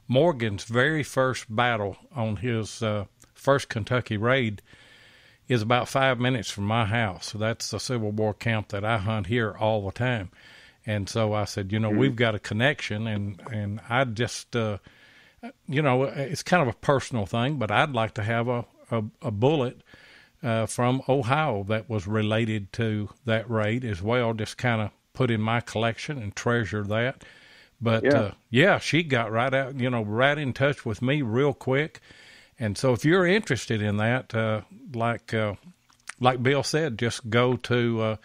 Morgan's very first battle on his first Kentucky raid is about 5 minutes from my house. So that's a Civil War camp that I hunt here all the time. And so I said, we've got a connection, and I just, it's kind of a personal thing, but I'd like to have a bullet from Ohio that was related to that raid as well, just kind of put in my collection and treasure that. But, she got right out, right in touch with me real quick. And so if you're interested in that, like Bill said, just go to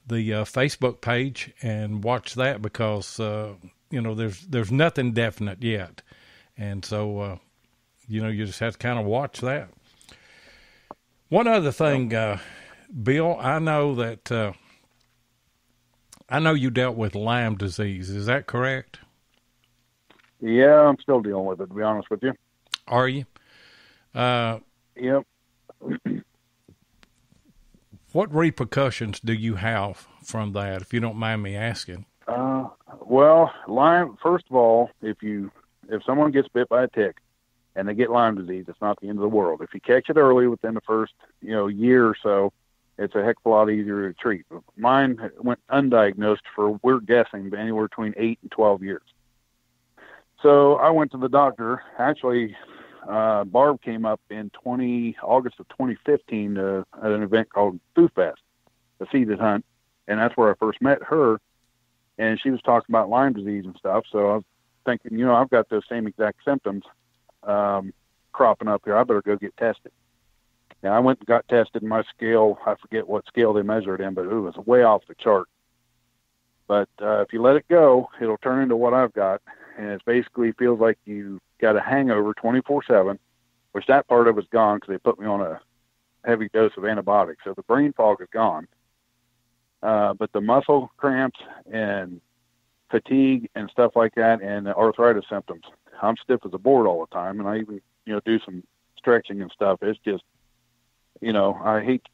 the Facebook page and watch that, because, there's nothing definite yet. And so, you just have to kind of watch that. One other thing, Bill, I know that you dealt with Lyme disease. Is that correct? Yeah, I'm still dealing with it, to be honest with you. Are you? Yep. What repercussions do you have from that, if you don't mind me asking? Well, Lyme, first of all, if someone gets bit by a tick and they get Lyme disease, it's not the end of the world. If you catch it early within the first, year or so, it's a heck of a lot easier to treat. Mine went undiagnosed for, we're guessing, anywhere between 8 and 12 years. So I went to the doctor. Actually, Barb came up in August of 2015 at an event called Food Fest, a seeded hunt, and that's where I first met her. And she was talking about Lyme disease and stuff. So I was thinking, I've got those same exact symptoms cropping up here. I better go get tested. Now I went and got tested, and my scale, I forget what scale they measured in, but it was way off the chart. But if you let it go, it'll turn into what I've got, and it basically feels like you got a hangover 24/7, which that part of it's gone because they put me on a heavy dose of antibiotics. So the brain fog is gone. But the muscle cramps and fatigue and stuff like that, and the arthritis symptoms, I'm stiff as a board all the time. And I even, do some stretching and stuff. It's just, I hate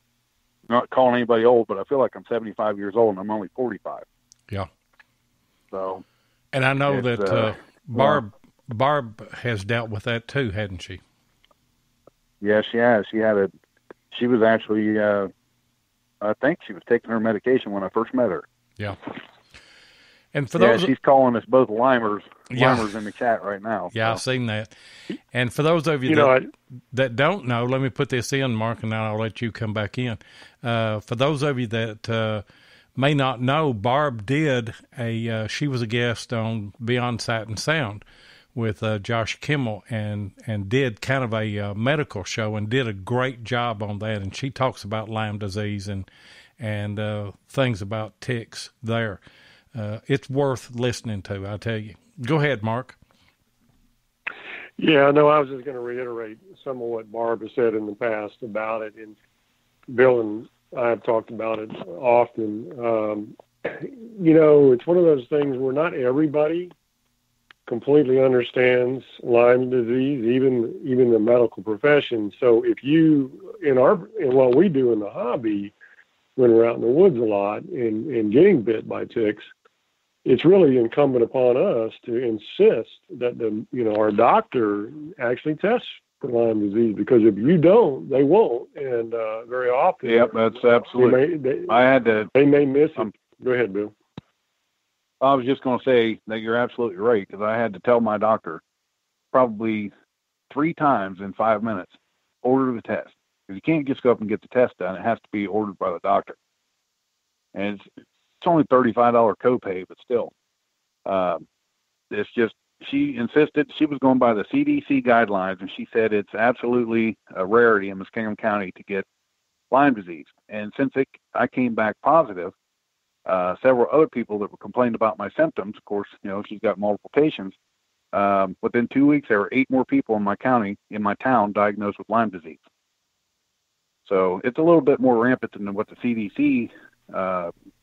not calling anybody old, but I feel like I'm 75 years old and I'm only 45. Yeah. So. And I know that Barb has dealt with that too, hadn't she? Yeah, she has. She was actually, I think she was taking her medication when I first met her. Yeah. And for those, she's calling us both Limers in the chat right now. Yeah, so. I've seen that. And for those of you that don't know, let me put this in, Mark, and then I'll let you come back in. For those of you that may not know, Barb she was a guest on Beyond Sight and Sound with Josh Kimmel, and did kind of a medical show, and did a great job on that. And she talks about Lyme disease and things about ticks there. It's worth listening to, I tell you. Go ahead, Mark. Yeah, no, I was just going to reiterate some of what Barb has said in the past about it, and Bill and I have talked about it often. It's one of those things where not everybody completely understands Lyme disease, even the medical profession. So if you, in what we do in the hobby, when we're out in the woods a lot and getting bit by ticks, it's really incumbent upon us to insist that our doctor actually tests for Lyme disease, because if you don't, they won't, and very often. Yep, that's absolutely. They may miss it. Go ahead, Bill. I was just going to say that you're absolutely right, because I had to tell my doctor probably 3 times in 5 minutes, order the test. Because you can't just go up and get the test done. It has to be ordered by the doctor. And it's only $35 copay, but still. It's just, she insisted, she was going by the CDC guidelines, and she said it's absolutely a rarity in Muskingum County to get Lyme disease. And since I came back positive, several other people that were complaining about my symptoms, of course, she's got multiple patients. Within 2 weeks, there were 8 more people in my town diagnosed with Lyme disease. So it's a little bit more rampant than what the CDC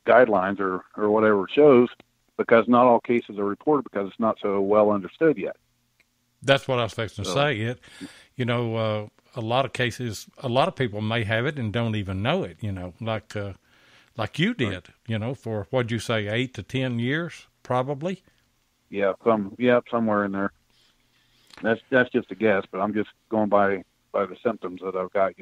guidelines or whatever shows, because not all cases are reported because it's not so well understood yet. That's what I was fixing to say. A lot of cases, a lot of people may have it and don't even know it, like you did, right. For, what'd you say, 8 to 10 years, probably? Yeah, somewhere in there. that's just a guess, but I'm just going by the symptoms that I've got,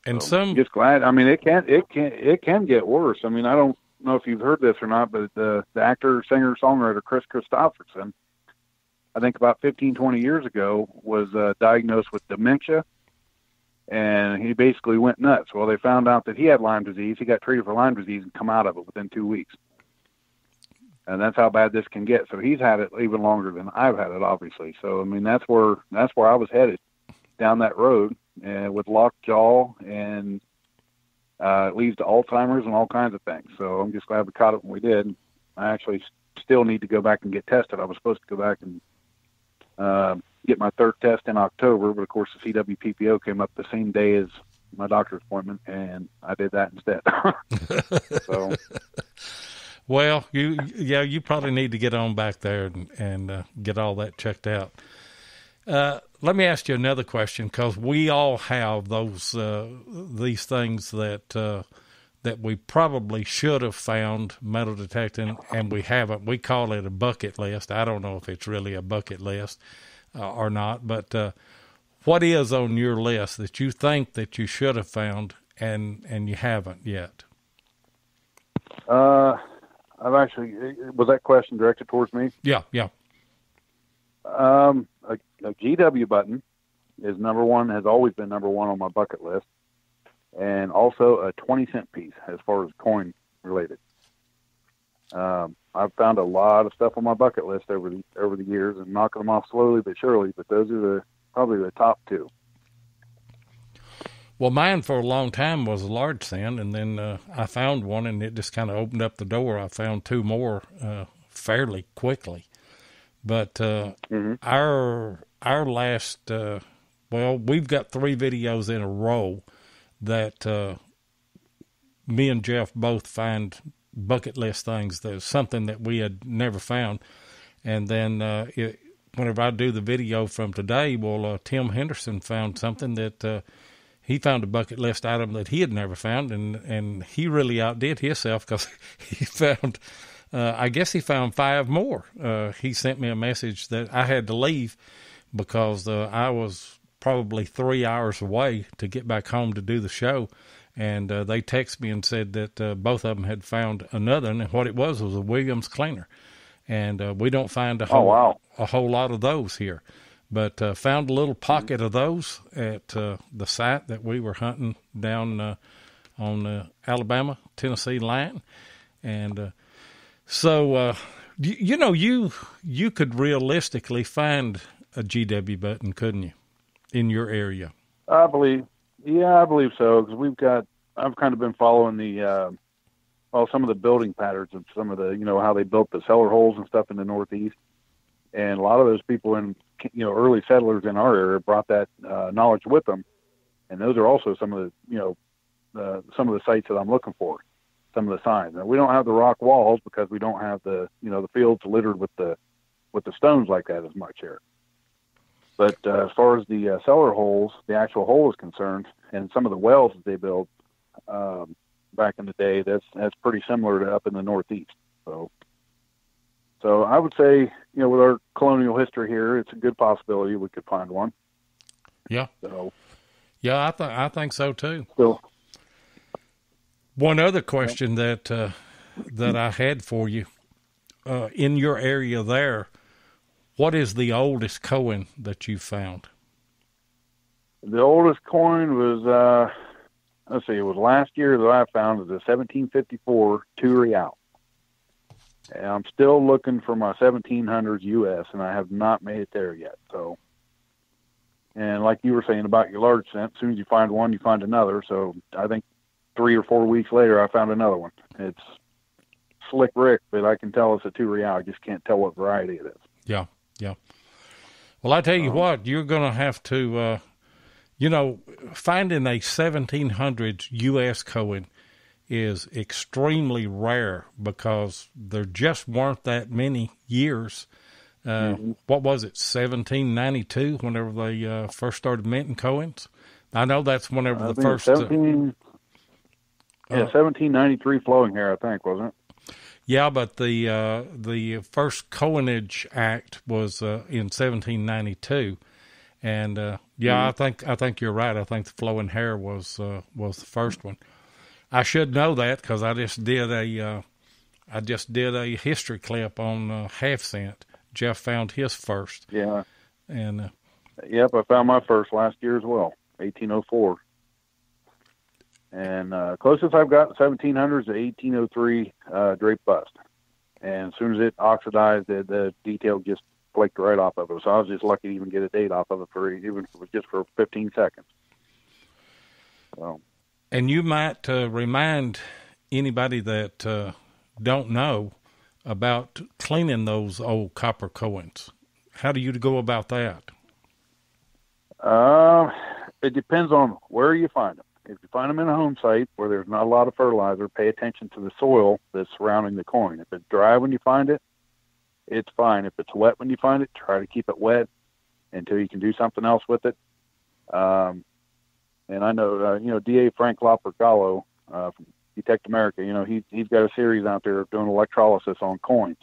And so I'm just glad. I mean, it can get worse. I mean, I don't know if you've heard this or not, but the actor, singer, songwriter Chris Christopherson, I think about 15, 20 years ago, was diagnosed with dementia, and he basically went nuts. Well, they found out that he had Lyme disease. He got treated for Lyme disease and come out of it within 2 weeks. And that's how bad this can get. So he's had it even longer than I've had it, obviously. So, I mean, that's where I was headed, down that road, with locked jaw, and it leads to Alzheimer's and all kinds of things. So I'm just glad we caught it when we did. I actually still need to go back and get tested. I was supposed to go back and get my third test in October, but of course the CWPPO came up the same day as my doctor's appointment, and I did that instead. So, well, you probably need to get on back there and get all that checked out. Let me ask you another question, because we all have these things that we probably should have found metal detecting, and we haven't. We call it a bucket list. I don't know if it's really a bucket list or not, but what is on your list that you think that you should have found and you haven't yet? I've actually, was that question directed towards me? Yeah. A GW button is number one, has always been number one on my bucket list, and also a 20-cent piece as far as coin related. I've found a lot of stuff on my bucket list over the years, and knocking them off slowly but surely, but those are probably the top two. Well, mine for a long time was a large cent, and then I found one, and it just kind of opened up the door. I found two more fairly quickly. But our last, we've got 3 videos in a row that me and Jeff both find bucket list things. There's something that we had never found. And then whenever I do the video from today, Tim Henderson found something that he found a bucket list item that he had never found, and he really outdid himself, because he found... I guess he found 5 more. He sent me a message that I had to leave because I was probably 3 hours away to get back home to do the show. And they texted me and said that both of them had found another, and what it was a Williams cleaner. And we don't find a whole lot of those here. But found a little pocket of those at the site that we were hunting down on the Alabama-Tennessee line. And... So, you could realistically find a GW button, couldn't you, in your area? I believe so, because I've kind of been following some of the building patterns of some of the, how they built the cellar holes and stuff in the Northeast. And a lot of those people early settlers in our area brought that knowledge with them. And those are also some of the, some of the sites that I'm looking for. Some of the signs. Now, we don't have the rock walls because we don't have the fields littered with the stones like that as much here. But as far as the cellar holes, the actual hole is concerned, and some of the wells that they built back in the day, that's pretty similar to up in the Northeast. So I would say, with our colonial history here, it's a good possibility we could find one. Yeah. So. Yeah, I think so too. So. One other question that I had for you, in your area there, what is the oldest coin that you found? The oldest coin was, it was last year that I found, was a 1754 2 real. And I'm still looking for my 1700s US, and I have not made it there yet. So, and like you were saying about your large cent, as soon as you find one, you find another. So I think 3 or 4 weeks later, I found another one. It's Slick Rick, but I can tell it's a 2 real. I just can't tell what variety it is. Yeah. Well, I tell you what, you're going to have to, finding a 1700s U.S. coin is extremely rare because there just weren't that many years. What was it, 1792, whenever they first started minting coins? I know that's whenever the first... 1793 flowing hair, I think, wasn't it? Yeah, but the first Coinage Act was in 1792, and I think you're right. I think the flowing hair was the first one. I should know that because I just did a history clip on half cent. Jeff found his first. Yeah. And yep, I found my first last year as well, 1804. And closest I've got 1700s to 1803 drape bust. And as soon as it oxidized, the detail just flaked right off of it. So I was just lucky to even get a date off of it even if it was just for 15 seconds. So. And you might remind anybody that don't know about cleaning those old copper coins. How do you go about that? It depends on where you find them. If you find them in a home site where there's not a lot of fertilizer, pay attention to the soil that's surrounding the coin. If it's dry when you find it, it's fine. If it's wet when you find it, try to keep it wet until you can do something else with it. And I know, D.A. Frank Lopergallo from Detect America, he's got a series out there doing electrolysis on coins.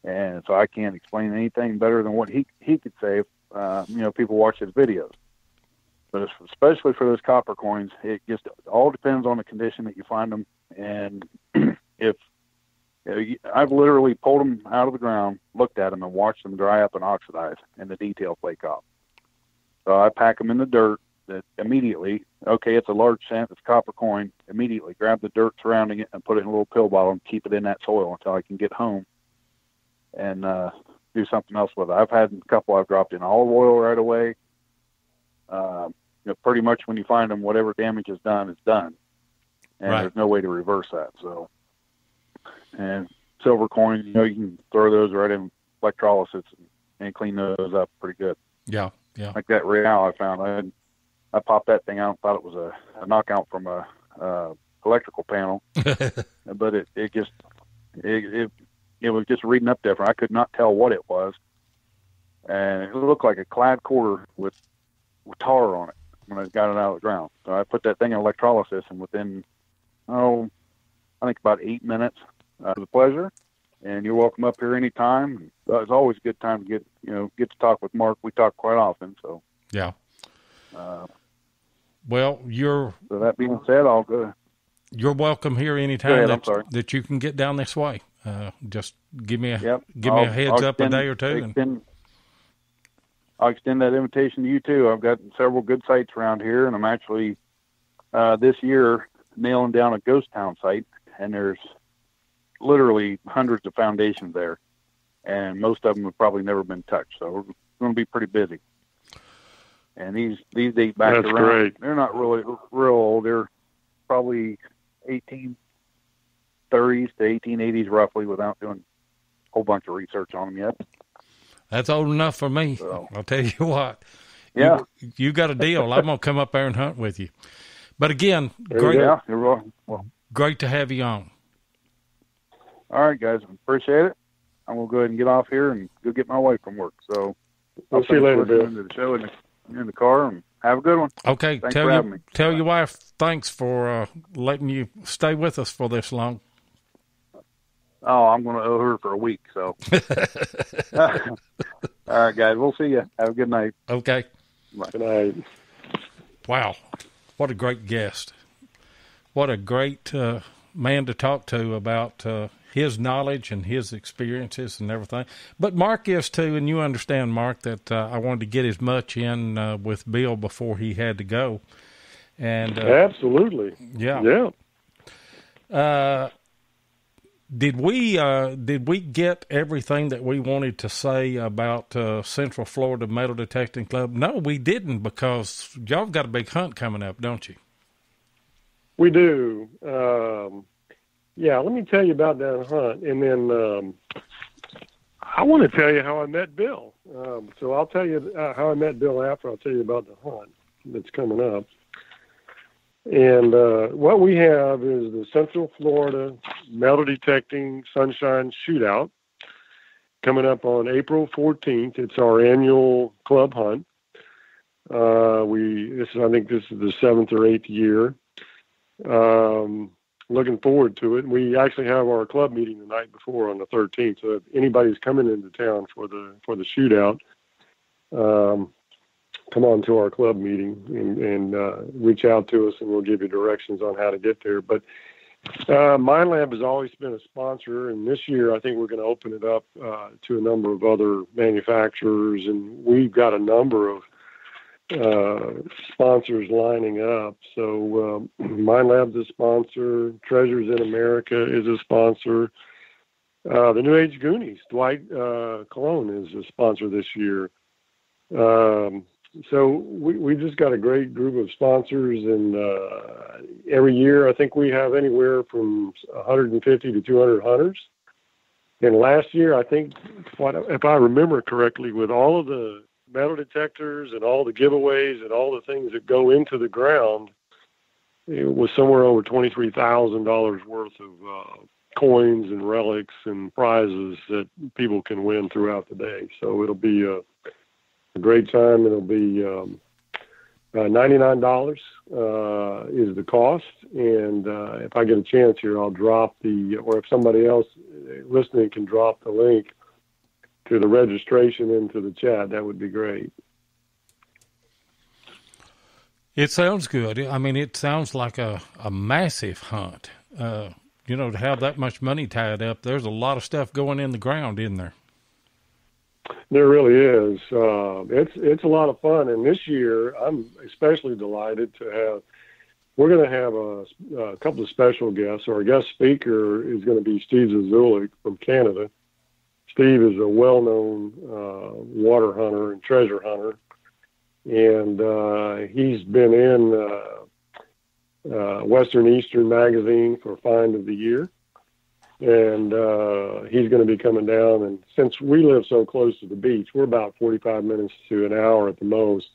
And so I can't explain anything better than what he could say if, people watch his videos. But especially for those copper coins, it just all depends on the condition that you find them. And if I've literally pulled them out of the ground, looked at them, and watched them dry up and oxidize, and the detail flake off. So I pack them in the dirt. That immediately, okay, it's a large cent, it's a copper coin. Immediately grab the dirt surrounding it and put it in a little pill bottle and keep it in that soil until I can get home and do something else with it. I've had a couple I've dropped in olive oil right away. Pretty much when you find them, whatever damage is done is done, and right. There's no way to reverse that. So, and silver coins, you can throw those right in electrolysis and clean those up pretty good. Yeah. Like that real I found, I popped that thing out, thought it was a knockout from a electrical panel, but it was just reading up different. I could not tell what it was, and it looked like a clad quarter with tar on it when I got it out of the ground. So I put that thing in electrolysis, and within, I think about 8 minutes, it was a pleasure. And you're welcome up here anytime. It's always a good time to get to talk with Mark. We talk quite often, so. Yeah. So that being said, I'll go. You're welcome here anytime that you can get down this way. Just give me a heads I'll up a day or two. I'll extend that invitation to you too. I've got several good sites around here, and I'm actually this year nailing down a ghost town site, and there's literally hundreds of foundations there, and most of them have probably never been touched. So we're going to be pretty busy. And these date back That's around. Great. They're not really real old. They're probably 1830s to 1880s roughly, without doing a whole bunch of research on them yet. That's old enough for me. So, I'll tell you what. Yeah. You got a deal. I'm going to come up there and hunt with you. But again, great to have you on. All right, guys. Appreciate it. I'm going to go ahead and get off here and go get my wife from work. So I'll see you later, Bill. To the show in the car, and have a good one. Okay. Thanks for having me. Tell your wife thanks for letting you stay with us for this long. Oh, I'm going to owe her for a week. So, all right, guys. We'll see you. Have a good night. Okay. Bye. Good night. Wow, what a great guest! What a great man to talk to about his knowledge and his experiences and everything. But Mark is too, and you understand, Mark, that I wanted to get as much in with Bill before he had to go. And absolutely, yeah. Did we get everything that we wanted to say about Central Florida Metal Detecting Club? No, we didn't, because y'all got a big hunt coming up, don't you? We do. Let me tell you about that hunt, and then I want to tell you how I met Bill. So I'll tell you how I met Bill after I'll tell you about the hunt that's coming up. And what we have is the Central Florida Metal Detecting Sunshine Shootout coming up on April 14th. It's our annual club hunt. I think this is the 7th or 8th year. looking forward to it. We actually have our club meeting the night before on the 13th. So if anybody's coming into town for the shootout, come on to our club meeting and reach out to us, and we'll give you directions on how to get there. But Mind Lab has always been a sponsor, and this year I think we're going to open it up to a number of other manufacturers, and we've got a number of sponsors lining up. So Mind Lab's a sponsor. Treasures in America is a sponsor. The New Age Goonies, Dwight Colon, is a sponsor this year. So we just got a great group of sponsors, and every year I think we have anywhere from 150 to 200 hunters. And last year, I think, if I remember correctly, with all of the metal detectors and all the giveaways and all the things that go into the ground, it was somewhere over $23,000 worth of coins and relics and prizes that people can win throughout the day. So it'll be a great time. It'll be $99 is the cost. And if I get a chance here, I'll drop or if somebody else listening can drop the link to the registration into the chat, that would be great. It sounds good. I mean, it sounds like a massive hunt. To have that much money tied up, there's a lot of stuff going in the ground, isn't there? There really is. It's a lot of fun. And this year, I'm especially delighted to have, we're going to have a couple of special guests. Our guest speaker is going to be Steve Zazulik from Canada. Steve is a well-known water hunter and treasure hunter. And he's been in Western Eastern magazine for Find of the Year. And he's going to be coming down. And since we live so close to the beach, we're about 45 minutes to an hour at the most.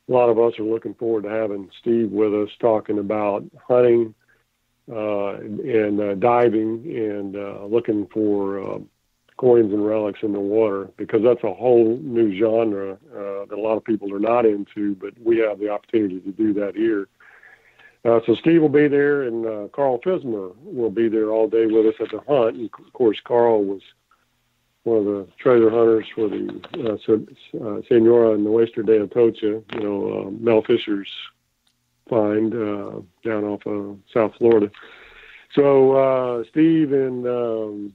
A lot of us are looking forward to having Steve with us, talking about hunting and diving and looking for coins and relics in the water, because that's a whole new genre that a lot of people are not into, but we have the opportunity to do that here. So Steve will be there, and Carl Fismer will be there all day with us at the hunt. And of course, Carl was one of the treasure hunters for the Senora Nuestra de Atocha, Mel Fisher's find down off of South Florida. So Steve and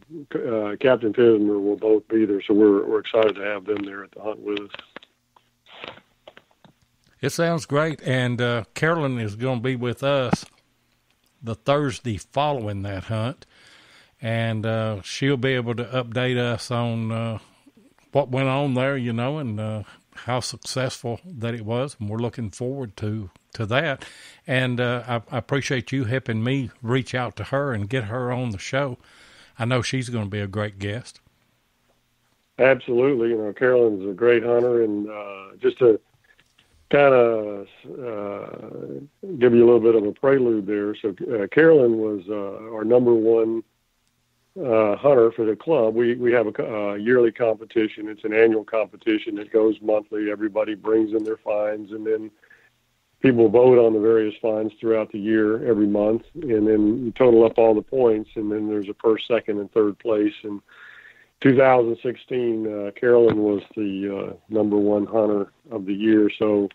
Captain Fismer will both be there, so we're excited to have them there at the hunt with us. It sounds great, and Carolyn is going to be with us the Thursday following that hunt, and she'll be able to update us on what went on there, and how successful that it was, and we're looking forward to that. And I appreciate you helping me reach out to her and get her on the show. I know she's going to be a great guest. Absolutely. Carolyn's a great hunter, and just to kind of give you a little bit of a prelude there. So Carolyn was our number one hunter for the club. We have a yearly competition. It's an annual competition that goes monthly. Everybody brings in their finds, and then people vote on the various finds throughout the year every month, and then you total up all the points, and then there's a first, second, and third place. And 2016, Carolyn was the number one hunter of the year, so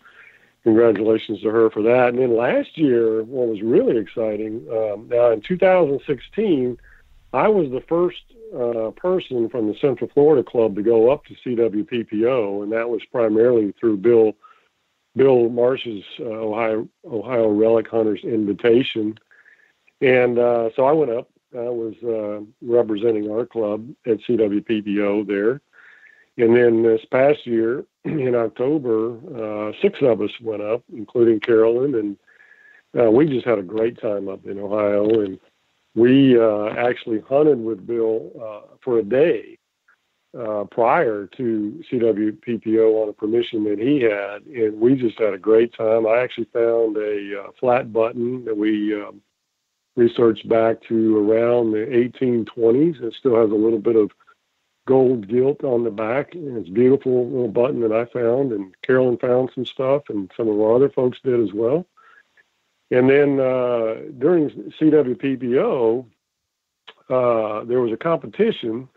congratulations to her for that. And then last year, what was really exciting, now in 2016, I was the first person from the Central Florida Club to go up to CWPPO, and that was primarily through Bill Marsh's Ohio Relic Hunters invitation. And so I went up. I was representing our club at CWPPO there. And then this past year, in October, 6 of us went up, including Carolyn, and we just had a great time up in Ohio. And we actually hunted with Bill for a day prior to CWPPO on a permission that he had, and we just had a great time. I actually found a flat button that we researched back to around the 1820s. It still has a little bit of gold gilt on the back, and it's a beautiful little button that I found, and Carolyn found some stuff, and some of our other folks did as well. And then during CWPPO, there was a competition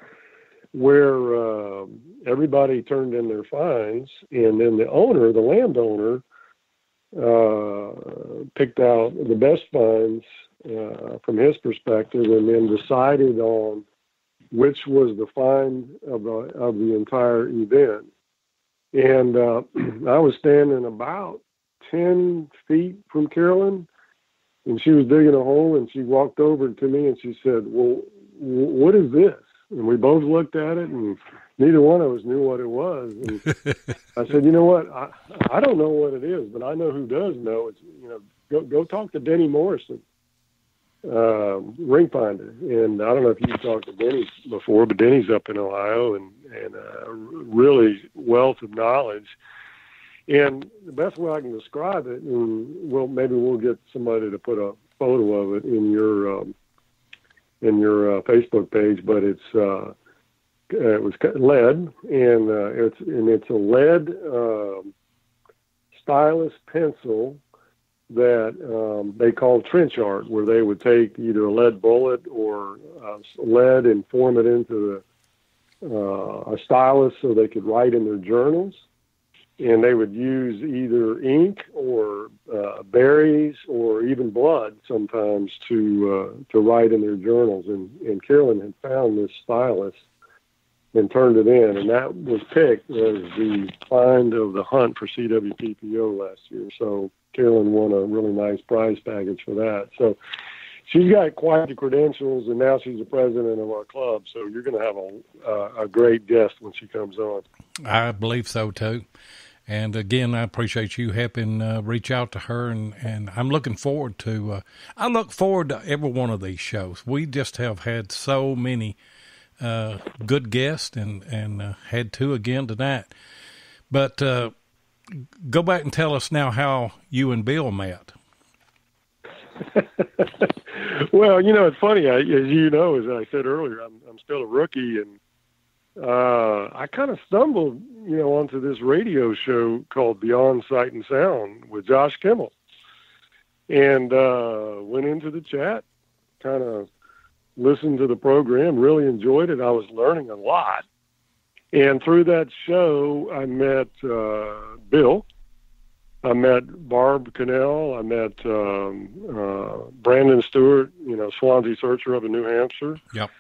where everybody turned in their finds, and then the landowner, picked out the best finds from his perspective, and then decided on which was the find of the entire event. And I was standing about 10 feet from Carolyn, and she was digging a hole, and she walked over to me and she said, "Well, what is this?" And we both looked at it, and neither one of us knew what it was. And I said, "You know what? I don't know what it is, but I know who does know. It's, go talk to Denny Morrison, ring finder." And I don't know if you've talked to Denny before, but Denny's up in Ohio and really wealth of knowledge. And the best way I can describe it, and maybe we'll get somebody to put a photo of it in your Facebook page, but it was lead, and it's a lead stylus pencil that they call trench art, where they would take either a lead bullet or lead and form it into a stylus so they could write in their journals. And they would use either ink or berries or even blood sometimes to write in their journals. And Carolyn had found this stylus and turned it in, and that was picked as the find of the hunt for CWPPO last year. So Carolyn won a really nice prize package for that. So she's got quite the credentials, and now she's the president of our club. So you're going to have a great guest when she comes on. I believe so too. And again, I appreciate you helping reach out to her, and I'm looking forward to. I look forward to every one of these shows. We just have had so many good guests, and had two again tonight. But go back and tell us now how you and Bill met. Well, it's funny. As you know, as I said earlier, I'm still a rookie, and I kind of stumbled, onto this radio show called Beyond Sight and Sound with Josh Kimmel, and went into the chat, kind of listened to the program, really enjoyed it. I was learning a lot. And through that show, I met Bill. I met Barb Cannell. I met Brandon Stewart, Swansea Searcher up in New Hampshire. Yep.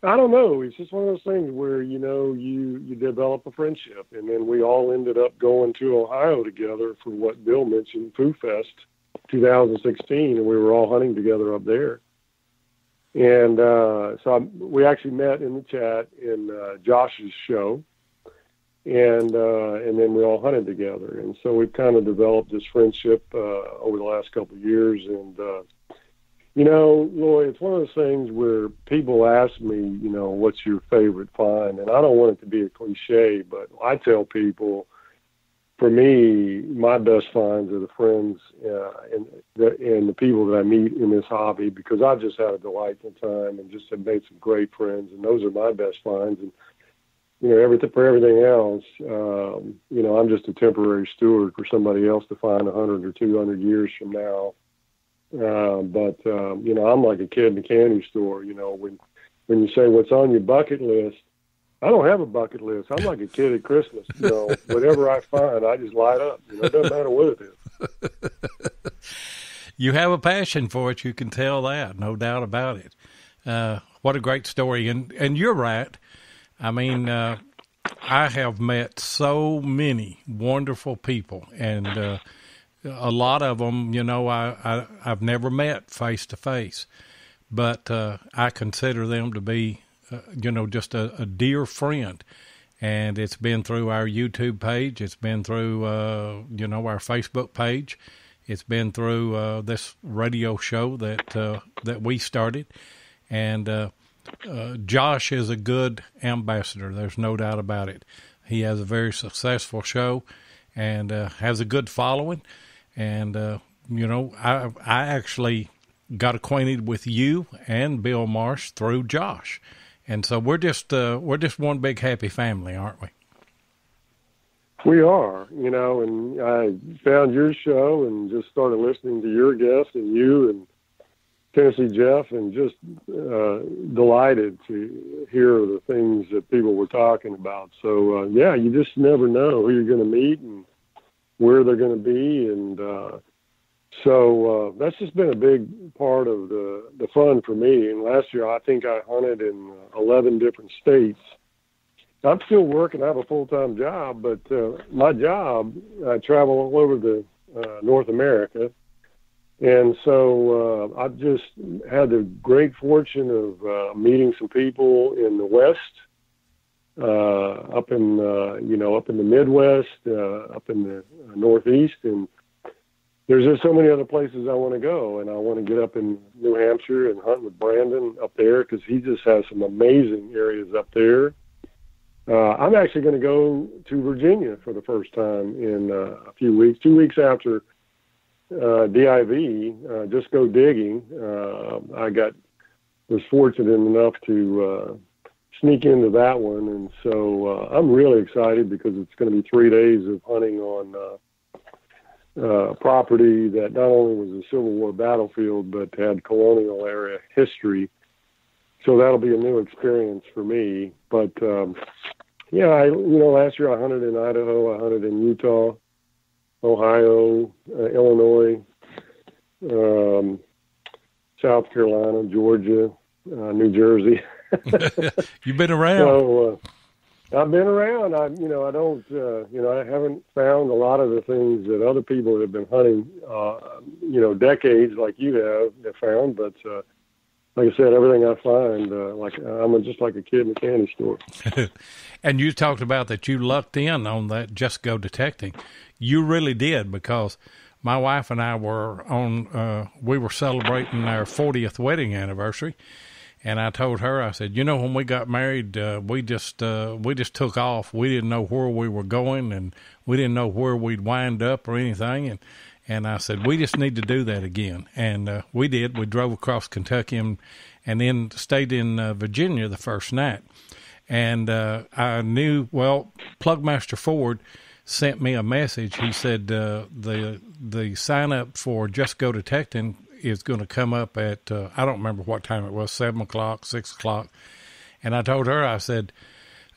I don't know. It's just one of those things where, you develop a friendship. And then we all ended up going to Ohio together for what Bill mentioned, Foo Fest 2016, and we were all hunting together up there. And we actually met in the chat in Josh's show, and then we all hunted together. And so we've kind of developed this friendship over the last couple of years. And Lloyd, it's one of those things where people ask me, what's your favorite find? And I don't want it to be a cliche, but I tell people, for me, my best finds are the friends and the people that I meet in this hobby, because I've just had a delightful time and just have made some great friends, and those are my best finds. And for everything else, I'm just a temporary steward for somebody else to find 100 or 200 years from now. But I'm like a kid in a candy store. When you say what's on your bucket list, I don't have a bucket list. I'm like a kid at Christmas. Whatever I find, I just light up. It doesn't matter what it is. You have a passion for it. You can tell that, no doubt about it. What a great story. And you're right. I mean, I have met so many wonderful people, and a lot of them, I've never met face to face, but I consider them to be, just a dear friend. And it's been through our YouTube page. It's been through, our Facebook page. It's been through this radio show that we started. And Josh is a good ambassador. There's no doubt about it. He has a very successful show and has a good following. And, I actually got acquainted with you and Bill Marsh through Josh. And so we're just one big happy family, aren't we? We are, and I found your show and just started listening to your guests and you and Tennessee Jeff, and just delighted to hear the things that people were talking about. So, you just never know who you're going to meet and where they're going to be. And so that's just been a big part of the fun for me. And last year, I think I hunted in 11 different states. I'm still working. I have a full-time job, but my job, I travel all over the North America. And so I've just had the great fortune of meeting some people in the West, up in the Midwest, up in the Northeast. And there's just so many other places I want to go. And I want to get up in New Hampshire and hunt with Brandon up there, because he just has some amazing areas up there. I'm actually going to go to Virginia for the first time in a few weeks, 2 weeks after DIV, Just Go Digging. I was fortunate enough to sneak into that one, and so I'm really excited, because it's going to be 3 days of hunting on property that not only was a Civil War battlefield, but had colonial era history. So that'll be a new experience for me. But last year I hunted in Idaho, I hunted in Utah, Ohio, Illinois, South Carolina, Georgia, New Jersey. You've been around. So I've been around. I haven't found a lot of the things that other people have been hunting, decades like you have found. But like I said, everything I find, I'm just like a kid in a candy store. And you talked about that you lucked in on that Just Go Detecting. You really did, because my wife and I were we were celebrating our 40th wedding anniversary. And I told her, I said, when we got married, we just took off. We didn't know where we were going, and we didn't know where we'd wind up or anything. And I said, we just need to do that again. And we did. We drove across Kentucky and then stayed in Virginia the first night. And I knew, Plugmaster Ford sent me a message. He said the sign up for Just Go Detecting is going to come up at, I don't remember what time it was, 7 o'clock, 6 o'clock. And I told her, I said,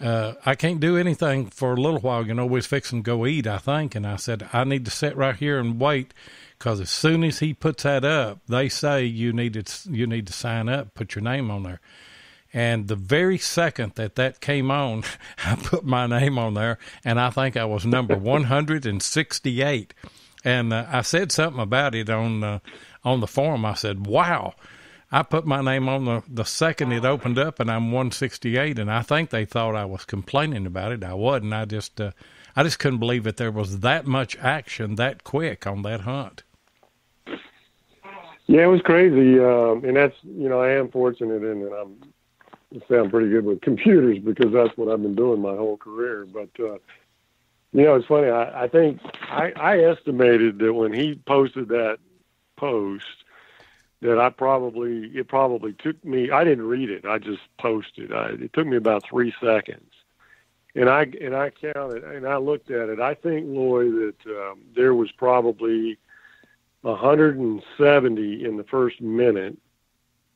I can't do anything for a little while. We was fixing to go eat, I think. And I said, I need to sit right here and wait, because as soon as he puts that up, they say you need to sign up, put your name on there. And the very second that came on, I put my name on there, and I think I was number 168. And I said something about it on the forum. I said, wow. I put my name on the second it opened up, and I'm 168, and I think they thought I was complaining about it. I wasn't. I just couldn't believe that there was that much action that quick on that hunt. Yeah, it was crazy, and that's I am fortunate in that I sound pretty good with computers, because that's what I've been doing my whole career. But it's funny. I think I estimated that when he posted that post, that it probably took me, I didn't read it, I just posted. It took me about 3 seconds. And I counted, and I looked at it. I think, Lloyd, that there was probably 170 in the first minute,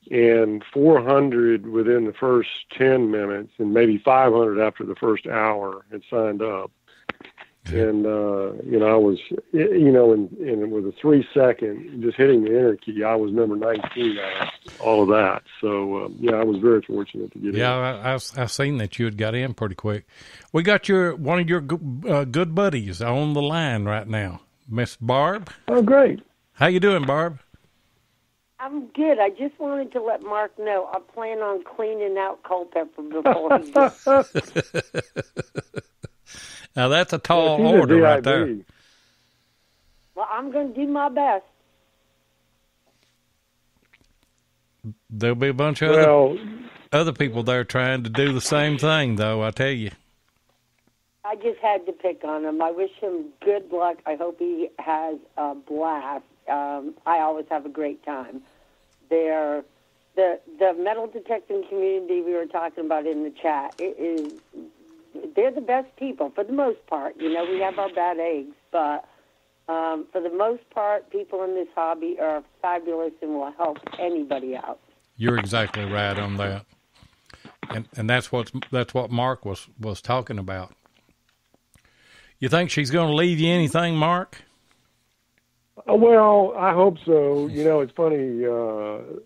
and 400 within the first 10 minutes, and maybe 500 after the first hour had signed up. And, I was, and with a 3 second, just hitting the enter key, I was number 19 out of all of that. So, I was very fortunate to get in. Yeah, I've seen that you had got in pretty quick. We got one of your good buddies on the line right now, Miss Barb. Oh, great. How you doing, Barb? I'm good. I just wanted to let Mark know I plan on cleaning out Culpeper before he gets. Now, that's a tall order right there. Well, I'm going to do my best. There'll be a bunch of other people there trying to do the same thing, though, I tell you. I just had to pick on him. I wish him good luck. I hope he has a blast. I always have a great time. The metal detecting community we were talking about in the chat, it is they're the best people for the most part. We have our bad eggs, but for the most part, people in this hobby are fabulous and will help anybody out. You're exactly right on that. And that's what Mark was talking about. You think she's going to leave you anything, Mark? Well, I hope so. It's funny.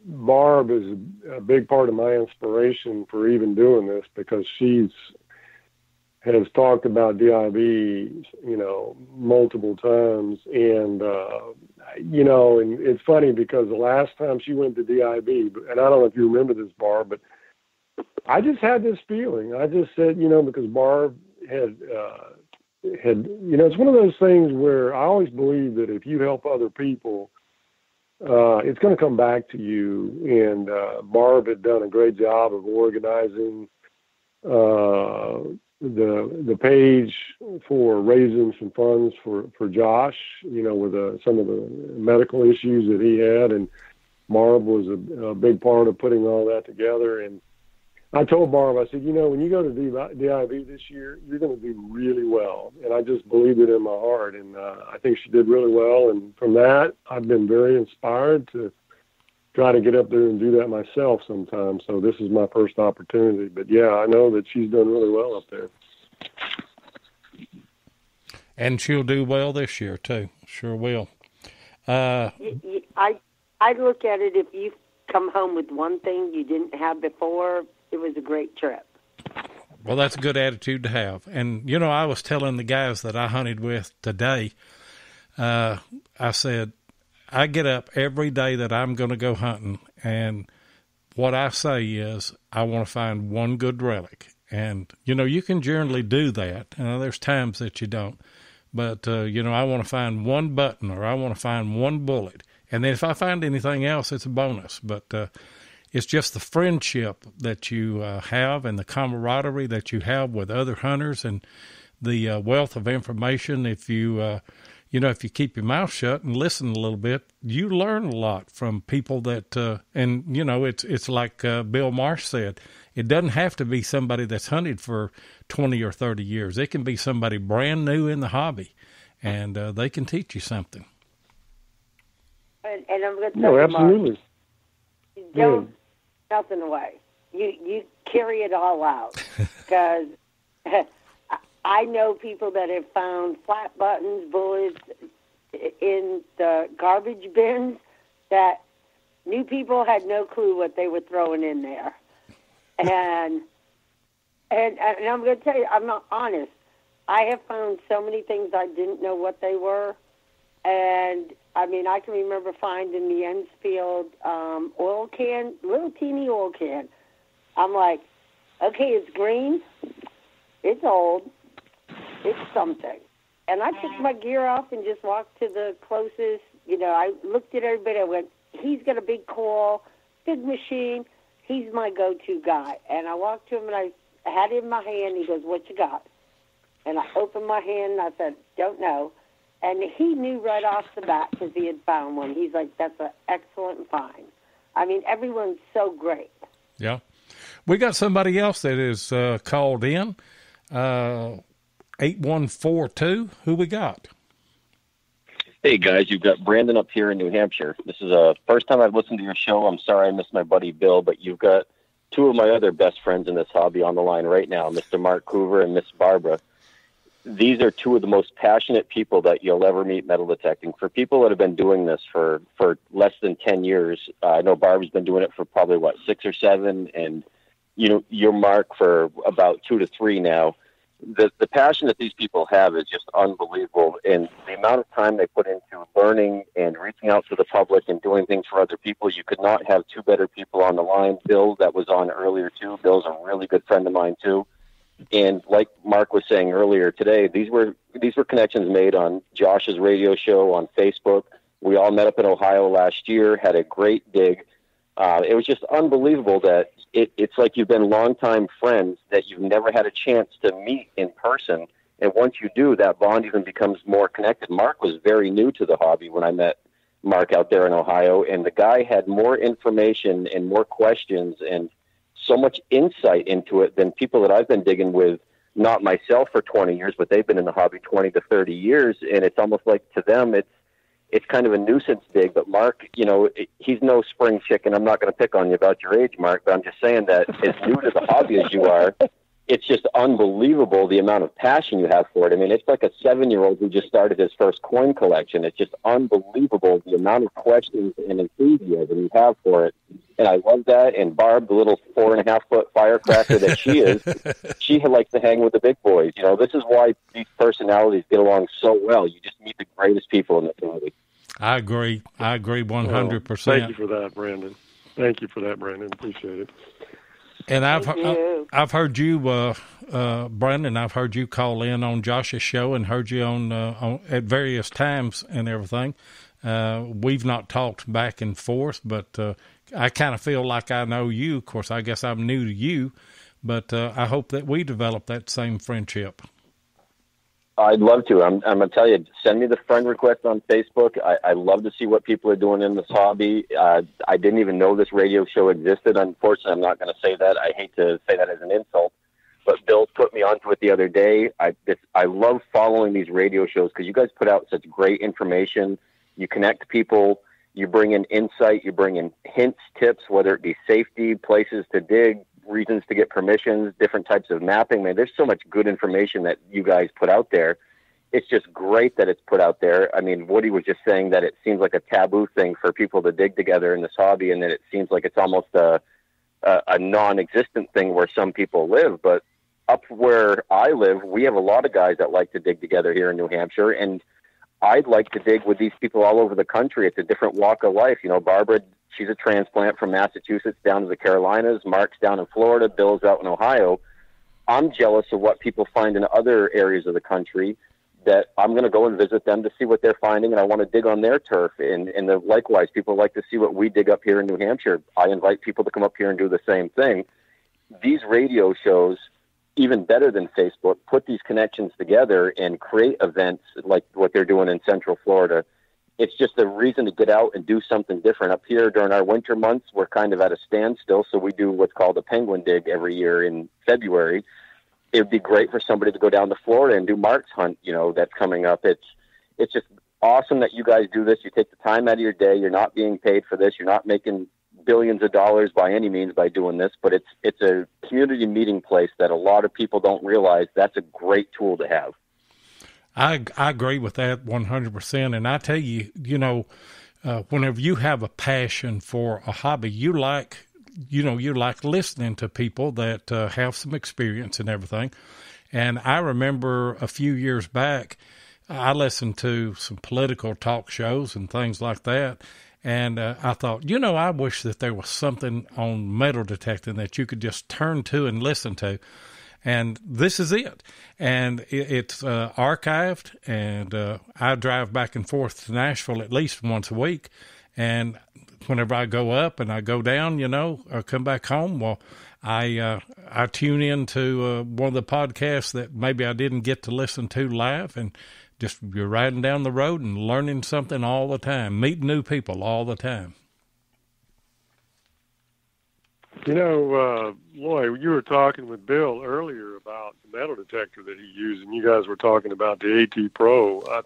Barb is a big part of my inspiration for even doing this, because has talked about DIB, multiple times. And, and it's funny because the last time she went to DIB, and I don't know if you remember this, Barb, but I just had this feeling. I just said, because Barb had, it's one of those things where I always believe that if you help other people, it's going to come back to you. And Barb had done a great job of organizing the page for raising some funds for Josh, with some of the medical issues that he had. And Barb was a big part of putting all that together. And I told Barb, I said, when you go to DIV this year, you're going to do really well. And I just believed it in my heart. And I think she did really well. And from that, I've been very inspired to try to get up there and do that myself sometime. So this is my first opportunity. But, yeah, I know that she's done really well up there. And she'll do well this year, too. Sure will. I look at it, if you come home with one thing you didn't have before, it was a great trip. Well, that's a good attitude to have. And, I was telling the guys that I hunted with today, I said, I get up every day that I'm going to go hunting, and what I say is I want to find one good relic. And, you can generally do that. There's times that you don't. But, I want to find one button, or I want to find one bullet. And then if I find anything else, it's a bonus. But it's just the friendship that you have and the camaraderie that you have with other hunters and the wealth of information. If you keep your mouth shut and listen a little bit, you learn a lot from people that, it's like Bill Marsh said, it doesn't have to be somebody that's hunted for 20 or 30 years. It can be somebody brand new in the hobby, and they can teach you something. And I'm going to tell you, absolutely. Mark, don't nothing away. You carry it all out, because I know people that have found flat buttons, bullets in the garbage bins that new people had no clue what they were throwing in there. And I'm going to tell you, I'm not honest. I have found so many things I didn't know what they were. And, I can remember finding the Enfield oil can, little teeny oil can. I'm like, okay, it's green. It's old. It's something. And I took my gear off and just walked to the closest, I looked at everybody. I went, he's got a big coil, big machine. He's my go-to guy. And I walked to him, and I had it in my hand. He goes, what you got? And I opened my hand, and I said, don't know. And he knew right off the bat because he had found one. He's like, that's an excellent find. Everyone's so great. Yeah. We got somebody else that is called in, 8142. Who we got? Hey, guys, you've got Brandon up here in New Hampshire. This is the first time I've listened to your show. I'm sorry I missed my buddy Bill, but you've got two of my other best friends in this hobby on the line right now, Mr. Marc Hoover and Miss Barbara. These are two of the most passionate people that you'll ever meet metal detecting. For people that have been doing this for less than 10 years, I know Barbara's been doing it for probably, 6 or 7, and you're Mark for about 2 to 3 now. The passion that these people have is just unbelievable, and the amount of time they put into learning and reaching out to the public and doing things for other people. You could not have two better people on the line. Bill, that was on earlier too. Bill's a really good friend of mine too. And like Mark was saying earlier today, these were connections made on Josh's radio show, on Facebook. We all met up in Ohio last year, had a great dig. It was just unbelievable that it's like you've been longtime friends that you've never had a chance to meet in person. And once you do, that bond even becomes more connected. Mark was very new to the hobby when I met Mark out there in Ohio, and the guy had more information and more questions and so much insight into it than people that I've been digging with not myself for 20 years, but they've been in the hobby 20 to 30 years. And it's almost like to them, it's kind of a nuisance dig. But Mark, he's no spring chicken. I'm not going to pick on you about your age, Mark, but I'm just saying that as new to the hobby as you are, it's just unbelievable the amount of passion you have for it. I mean, it's like a 7-year-old who just started his first coin collection. It's just unbelievable the amount of questions and enthusiasm you have for it. And I love that. And Barb, the little 4.5-foot firecracker that she is, she likes to hang with the big boys. This is why these personalities get along so well. You just meet the greatest people in the hobby. I agree 100%. Thank you for that, Brandon. Appreciate it. And I've heard you, Brandon. I've heard you call in on Josh's show and heard you on at various times and everything. We've not talked back and forth, but I kind of feel like I know you. Of course, I guess I'm new to you, but I hope that we develop that same friendship. I'd love to. I'm going to tell you, send me the friend request on Facebook. I love to see what people are doing in this hobby. I didn't even know this radio show existed. Unfortunately, I'm not going to say that. I hate to say that as an insult, but Bill put me onto it the other day. I love following these radio shows because you guys put out such great information. You connect people. You bring in insight. You bring in hints, tips, whether it be safety, places to dig, reasons to get permissions, different types of mapping. Man, there's so much good information that you guys put out there. It's just great that it's put out there. I mean, Woody was just saying that it seems like a taboo thing for people to dig together in this hobby, and that it seems like it's almost a non-existent thing where some people live. But up where I live, we have a lot of guys that like to dig together here in New Hampshire, and I'd like to dig with these people all over the country. It's a different walk of life. Barbara, she's a transplant from Massachusetts down to the Carolinas. Mark's down in Florida. Bill's out in Ohio. I'm jealous of what people find in other areas of the country that I'm going to go and visit them to see what they're finding, and I want to dig on their turf. And likewise, people like to see what we dig up here in New Hampshire. I invite people to come up here and do the same thing. These radio shows, even better than Facebook, put these connections together and create events like what they're doing in Central Florida. It's just a reason to get out and do something different. Up here during our winter months, we're kind of at a standstill, so we do what's called a penguin dig every year in February. It would be great for somebody to go down to Florida and do Mark's hunt, that's coming up. It's just awesome that you guys do this. You take the time out of your day. You're not being paid for this. You're not making billions of dollars by any means by doing this, but it's a community meeting place that a lot of people don't realize. That's a great tool to have. I agree with that 100%. And I tell you, whenever you have a passion for a hobby, you like listening to people that have some experience and everything. And I remember a few years back, I listened to some political talk shows and things like that. And I thought, I wish that there was something on metal detecting that you could just turn to and listen to. And this is it. And it's archived, and I drive back and forth to Nashville at least once a week. And whenever I go up and I go down, or come back home, well, I tune into one of the podcasts that maybe I didn't get to listen to live, and just you're riding down the road and learning something all the time, meeting new people all the time. Lloyd, you were talking with Bill earlier about the metal detector that he used, and you guys were talking about the AT Pro. I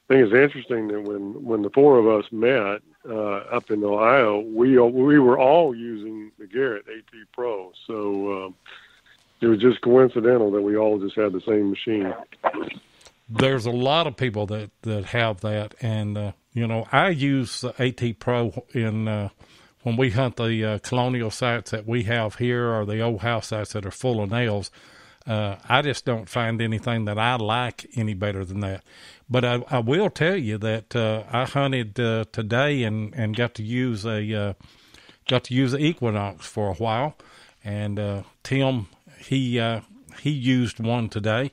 think it's interesting that when the four of us met up in Ohio, we were all using the Garrett AT Pro. So it was just coincidental that we all just had the same machine. There's a lot of people that have that, and I use the AT Pro in when we hunt the colonial sites that we have here, or the old house sites that are full of nails. I just don't find anything that I like any better than that. But I will tell you that I hunted today and got to use a Equinox for a while, and Tim he used one today.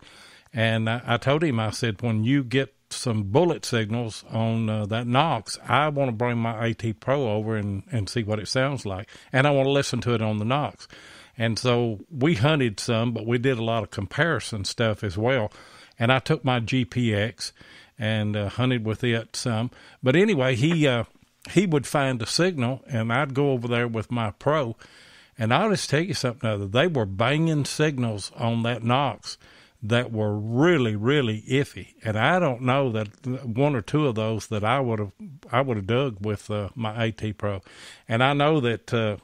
And I told him, I said, when you get some bullet signals on that Nox, I want to bring my AT Pro over and see what it sounds like. And I want to listen to it on the Nox. And so we hunted some, but we did a lot of comparison stuff as well. And I took my GPX and hunted with it some. But anyway, he would find a signal, and I'd go over there with my Pro, And I'll just tell you something other. They were banging signals on that Knox that were really, really iffy. And I don't know that one or two of those that I would have dug with my AT Pro. And I know that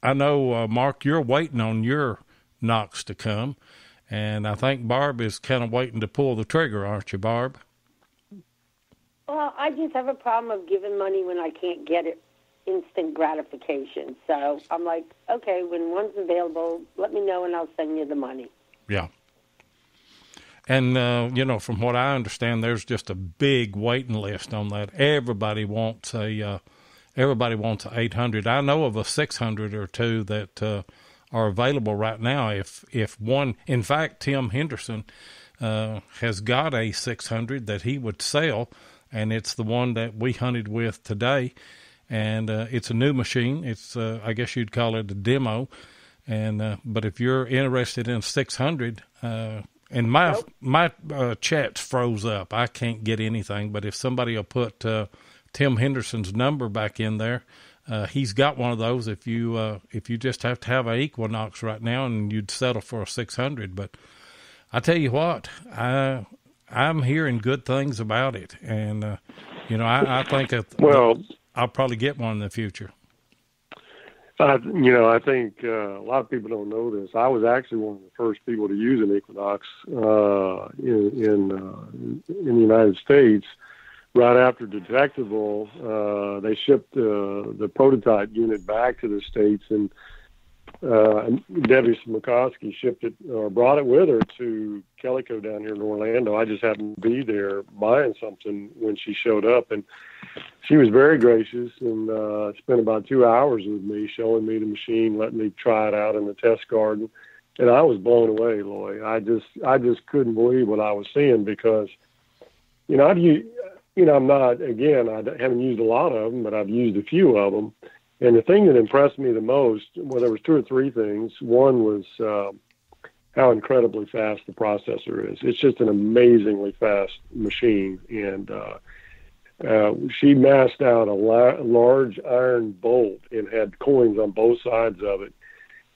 Mark, you're waiting on your Knox to come, and I think Barb is kind of waiting to pull the trigger, aren't you, Barb? Well, I just have a problem of giving money when I can't get it instant gratification. So I'm like, okay, when one's available, let me know and I'll send you the money. Yeah. And, from what I understand, there's just a big waiting list on that. Everybody wants a 800. I know of a 600 or two that are available right now. If one, in fact, Tim Henderson has got a 600 that he would sell, and it's the one that we hunted with today. And it's a new machine. It's I guess you'd call it a demo. And but if you're interested in 600, and my chat's froze up. I can't get anything. But if somebody will put Tim Henderson's number back in there, he's got one of those. If you just have to have an Equinox right now, and you'd settle for a 600. But I tell you what, I'm hearing good things about it, and I think I'll probably get one in the future. I think a lot of people don't know this. I was actually one of the first people to use an Equinox in the United States. Right after Detectable, they shipped the prototype unit back to the States, and Debbie Smokowski shipped it or brought it with her to Calico down here in Orlando. I just happened to be there buying something when she showed up, and she was very gracious and spent about 2 hours with me, showing me the machine, letting me try it out in the test garden, and I was blown away, Lloyd. I just couldn't believe what I was seeing because, I'm not, again, I haven't used a lot of them, but I've used a few of them. And the thing that impressed me the most, well, there was two or three things. One was how incredibly fast the processor is. It's just an amazingly fast machine. And she masked out a large iron bolt and had coins on both sides of it.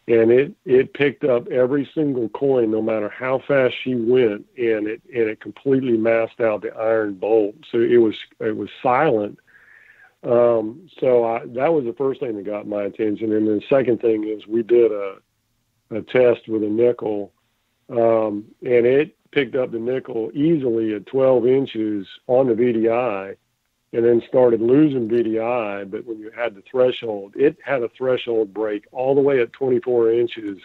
And it picked up every single coin, no matter how fast she went, and it completely masked out the iron bolt. So it was silent. So that was the first thing that got my attention. And then the second thing is we did a test with a nickel, and it picked up the nickel easily at 12 inches on the VDI, and then started losing VDI. But when you had the threshold, it had a threshold break all the way at 24 inches.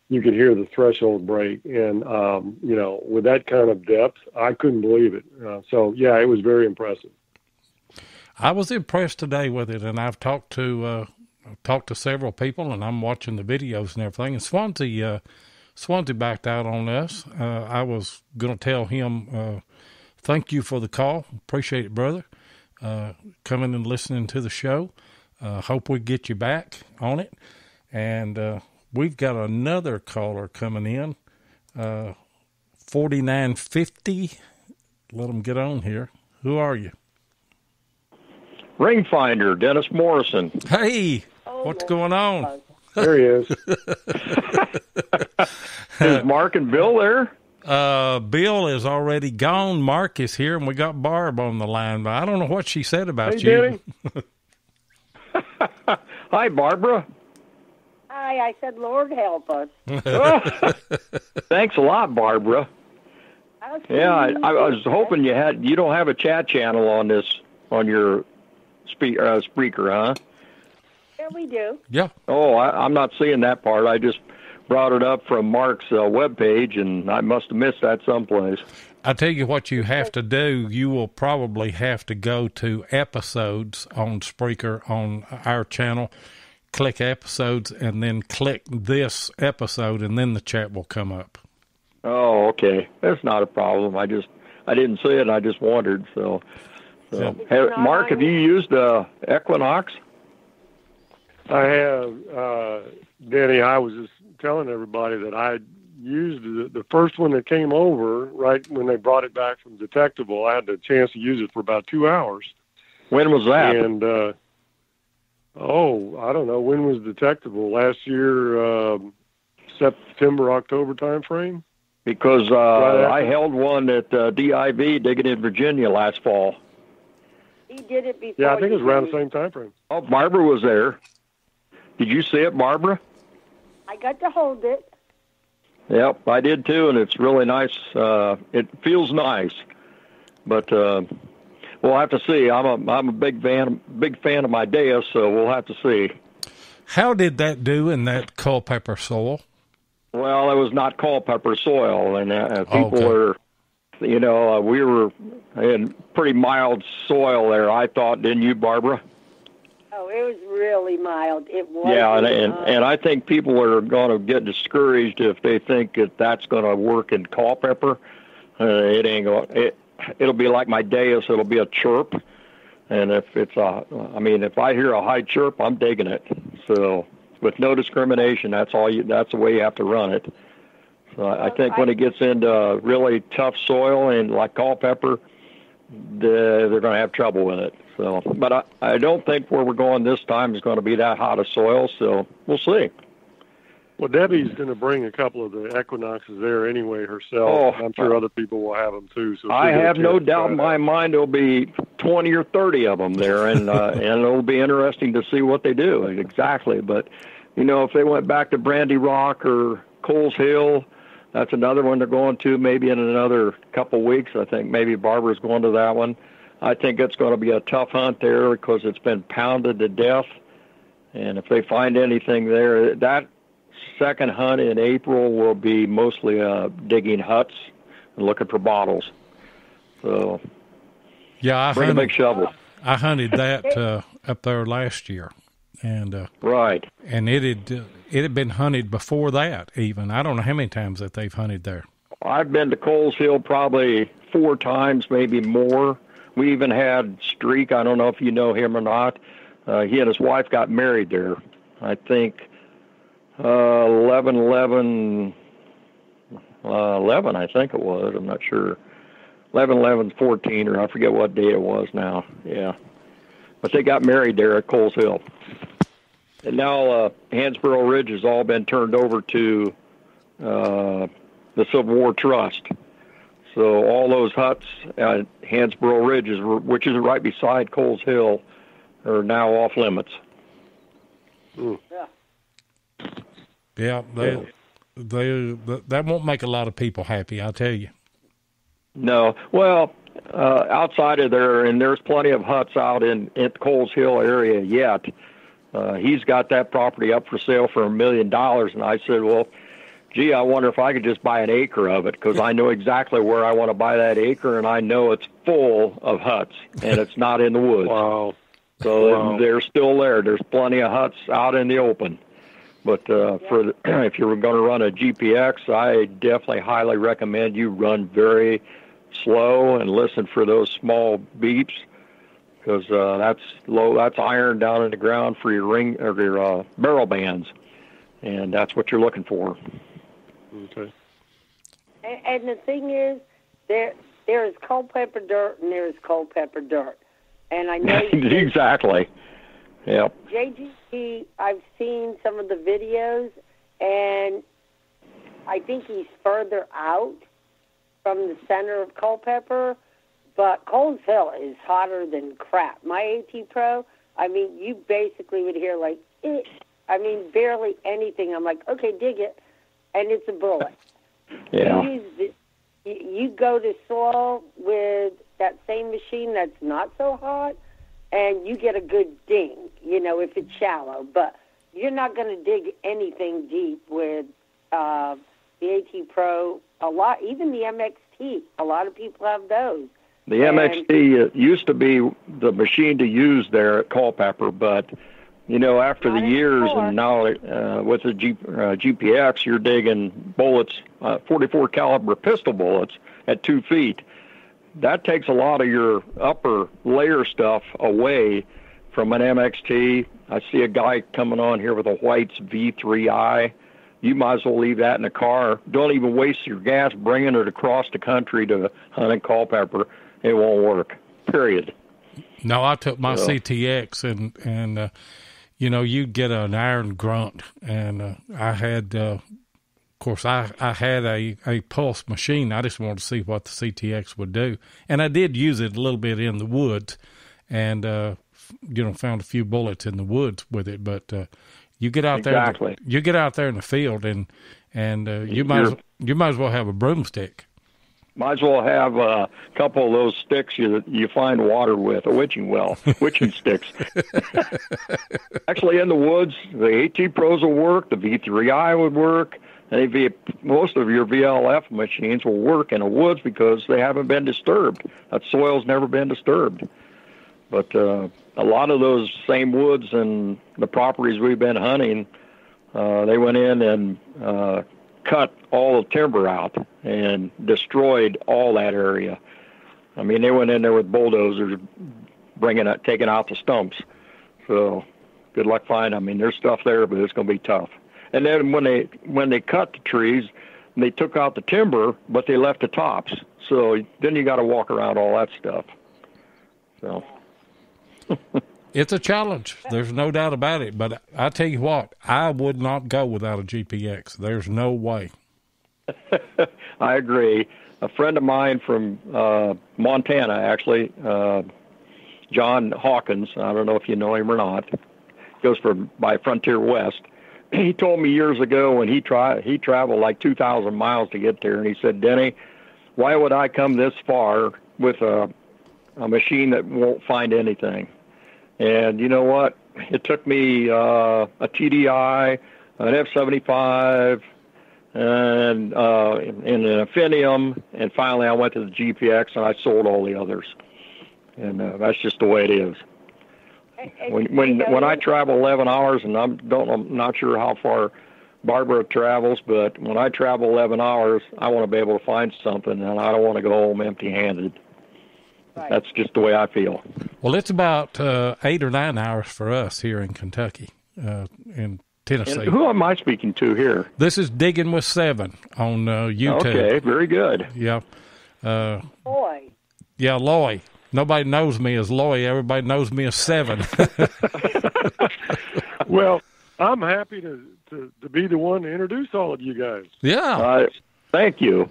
You could hear the threshold break. And, with that kind of depth, I couldn't believe it. So, yeah, it was very impressive. I was impressed today with it, and I've talked to several people, and I'm watching the videos and everything. And Swansea backed out on us. I was going to tell him, thank you for the call. Appreciate it, brother. Coming and listening to the show. Hope we get you back on it. And we've got another caller coming in, 4950. Let them get on here. Who are you? Ring finder, Dennis Morrison. Hey, what's going on? There he is. Is Mark and Bill there? Bill is already gone. Mark is here, and we got Barb on the line. But I don't know what she said about you. Hi, Barbara. Hi, I said, Lord help us. Thanks a lot, Barbara. Yeah, I was hoping you don't have a chat channel on your speaker, huh? Yeah, we do. Yeah. Oh, I'm not seeing that part. I just brought it up from Mark's webpage, and I must have missed that someplace. I tell you what you have to do. You will probably have to go to episodes on Spreaker on our channel, click episodes, and then click this episode, and then the chat will come up. Oh, okay. That's not a problem. I didn't see it. I just wondered. So. Yeah. Hey, Mark, have you used Equinox? I have, Danny. I was just telling everybody that I used the first one that came over right when they brought it back from Detectable. I had the chance to use it for about 2 hours. When was that? And Oh, I don't know. When was detectable? Last year, September, October time frame? Because I held one at DIV digging in Virginia last fall. He did it before. Yeah, I think it was around the same time frame. Oh, Barbara was there. Did you see it, Barbara? I got to hold it. Yep, I did too, and it's really nice. It feels nice, but we'll have to see. I'm a big fan of my Deus, so we'll have to see. How did that do in that Culpeper soil? Well, it was not Culpeper soil, and people are, we were in pretty mild soil there. I thought, didn't you, Barbara? Oh, it was really mild. It was. Yeah, and I think people are going to get discouraged if they think that that's going to work in Culpeper. It ain't going. It'll be like my Deus. It'll be a chirp, and if if I hear a high chirp, I'm digging it. So with no discrimination, that's the way you have to run it. So I think when it gets into really tough soil and like Culpeper, they're going to have trouble with it. So, but I don't think where we're going this time is going to be that hot of soil. So we'll see. Well, Debbie's going to bring a couple of the equinoxes there anyway herself. Oh, I'm sure other people will have them too. So I have no doubt in my mind there'll be 20 or 30 of them there, and and it'll be interesting to see what they do exactly. But if they went back to Brandy Rock or Coles Hill, that's another one they're going to maybe in another couple weeks. I think maybe Barbara's going to that one. I think it's going to be a tough hunt there because it's been pounded to death. And if they find anything there, that second hunt in April will be mostly digging huts and looking for bottles. So, yeah, bring a big shovel. I hunted that up there last year, and right, and it had been hunted before that. Even I don't know how many times that they've hunted there. I've been to Coles Hill probably 4 times, maybe more. We even had Streak. I don't know if you know him or not. He and his wife got married there. I think 11/11, I think it was. I'm not sure. 11/11/14, or I forget what date it was now. Yeah, but they got married there at Coles Hill. And now Hansborough Ridge has all been turned over to the Civil War Trust. So all those huts at Hansborough Ridge, which is right beside Coles Hill, are now off limits. Yeah, that won't make a lot of people happy, I'll tell you. No, well, outside of there, and there's plenty of huts out in the Coles Hill area yet. He's got that property up for sale for $1 million, and I said, well, gee, I wonder if I could just buy an acre of it, because I know exactly where I want to buy that acre, and I know it's full of huts, and it's not in the woods. Wow. So they're still there. There's plenty of huts out in the open. But if you're going to run a GPX, I definitely highly recommend you run very slow and listen for those small beeps, because that's iron down in the ground for your ring or your barrel bands, and that's what you're looking for. Okay. And the thing is, there is Culpeper dirt and there is Culpeper dirt, and I know exactly. Yep. JGP, I've seen some of the videos, and I think he's further out from the center of Culpeper, but Coles Hill is hotter than crap. My AT Pro, I mean, you basically would hear like, barely anything. I'm like, okay, dig it, and it's a bullet. Yeah. You go to soil with that same machine that's not so hot, and you get a good ding, if it's shallow. But you're not going to dig anything deep with the AT Pro. A lot, even the MXT. A lot of people have those. The MXT used to be the machine to use there at Culpeper, but after the years and now with the GPX, you're digging bullets, 44 caliber pistol bullets at 2 feet. That takes a lot of your upper layer stuff away from an MXT. I see a guy coming on here with a White's V3i. You might as well leave that in the car. Don't even waste your gas bringing it across the country to hunt in Culpeper. It won't work, period. No, I took my CTX and you'd get an iron grunt, and I had, of course, I had a pulse machine. I just wanted to see what the CTX would do, and I did use it a little bit in the woods, and found a few bullets in the woods with it. But you get out there, you get out there in the field, and you might as well have a broomstick. Might as well have a couple of those sticks you find water with, a witching sticks. Actually, in the woods, the AT Pros will work, the V3i would work, and most of your VLF machines will work in the woods because they haven't been disturbed. That soil's never been disturbed. But a lot of those same woods and the properties we've been hunting, they went in and cut all the timber out and destroyed all that area. I mean, they went in there with bulldozers, taking out the stumps. So good luck finding. I mean, there's stuff there, but it's going to be tough. And then when they cut the trees, they took out the timber, but they left the tops. So then you got to walk around all that stuff. So it's a challenge. There's no doubt about it. But I tell you what, I would not go without a GPX. There's no way. I agree. A friend of mine from Montana, actually, John Hawkins, I don't know if you know him or not, goes by Frontier West. He told me years ago when he traveled like 2,000 miles to get there, and he said, Denny, why would I come this far with a machine that won't find anything? And you know what? It took me a TDI, an F-75, and an Infinium, and finally I went to the GPX, and I sold all the others. And that's just the way it is. When I travel 11 hours, and I'm not sure how far Barbara travels, but when I travel 11 hours, I want to be able to find something, and I don't want to go home empty-handed. Right. That's just the way I feel. Well, it's about 8 or 9 hours for us here in Kentucky, in Tennessee. And who am I speaking to here? This is Digging with 7 on YouTube. Okay, very good. Yeah. Loy. Yeah, Loy. Nobody knows me as Loy. Everybody knows me as 7. Well, I'm happy to be the one to introduce all of you guys. Yeah. Thank you.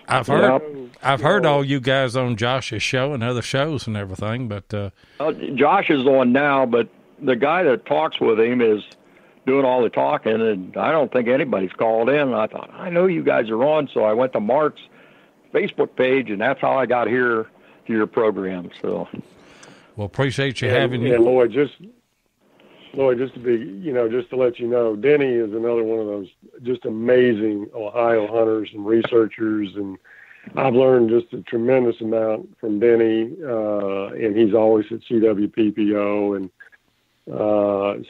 I've heard all you guys on Josh's show and other shows and everything, but Josh is on now, but the guy that talks with him is doing all the talking, and I don't think anybody's called in. And I thought, I know you guys are on, so I went to Mark's Facebook page, and that's how I got here to your program. So, well, appreciate you having you. And Lloyd, just to be, just to let you know, Denny is another one of those just amazing Ohio hunters and researchers, and I've learned just a tremendous amount from Denny, and he's always at CWPPO, and I've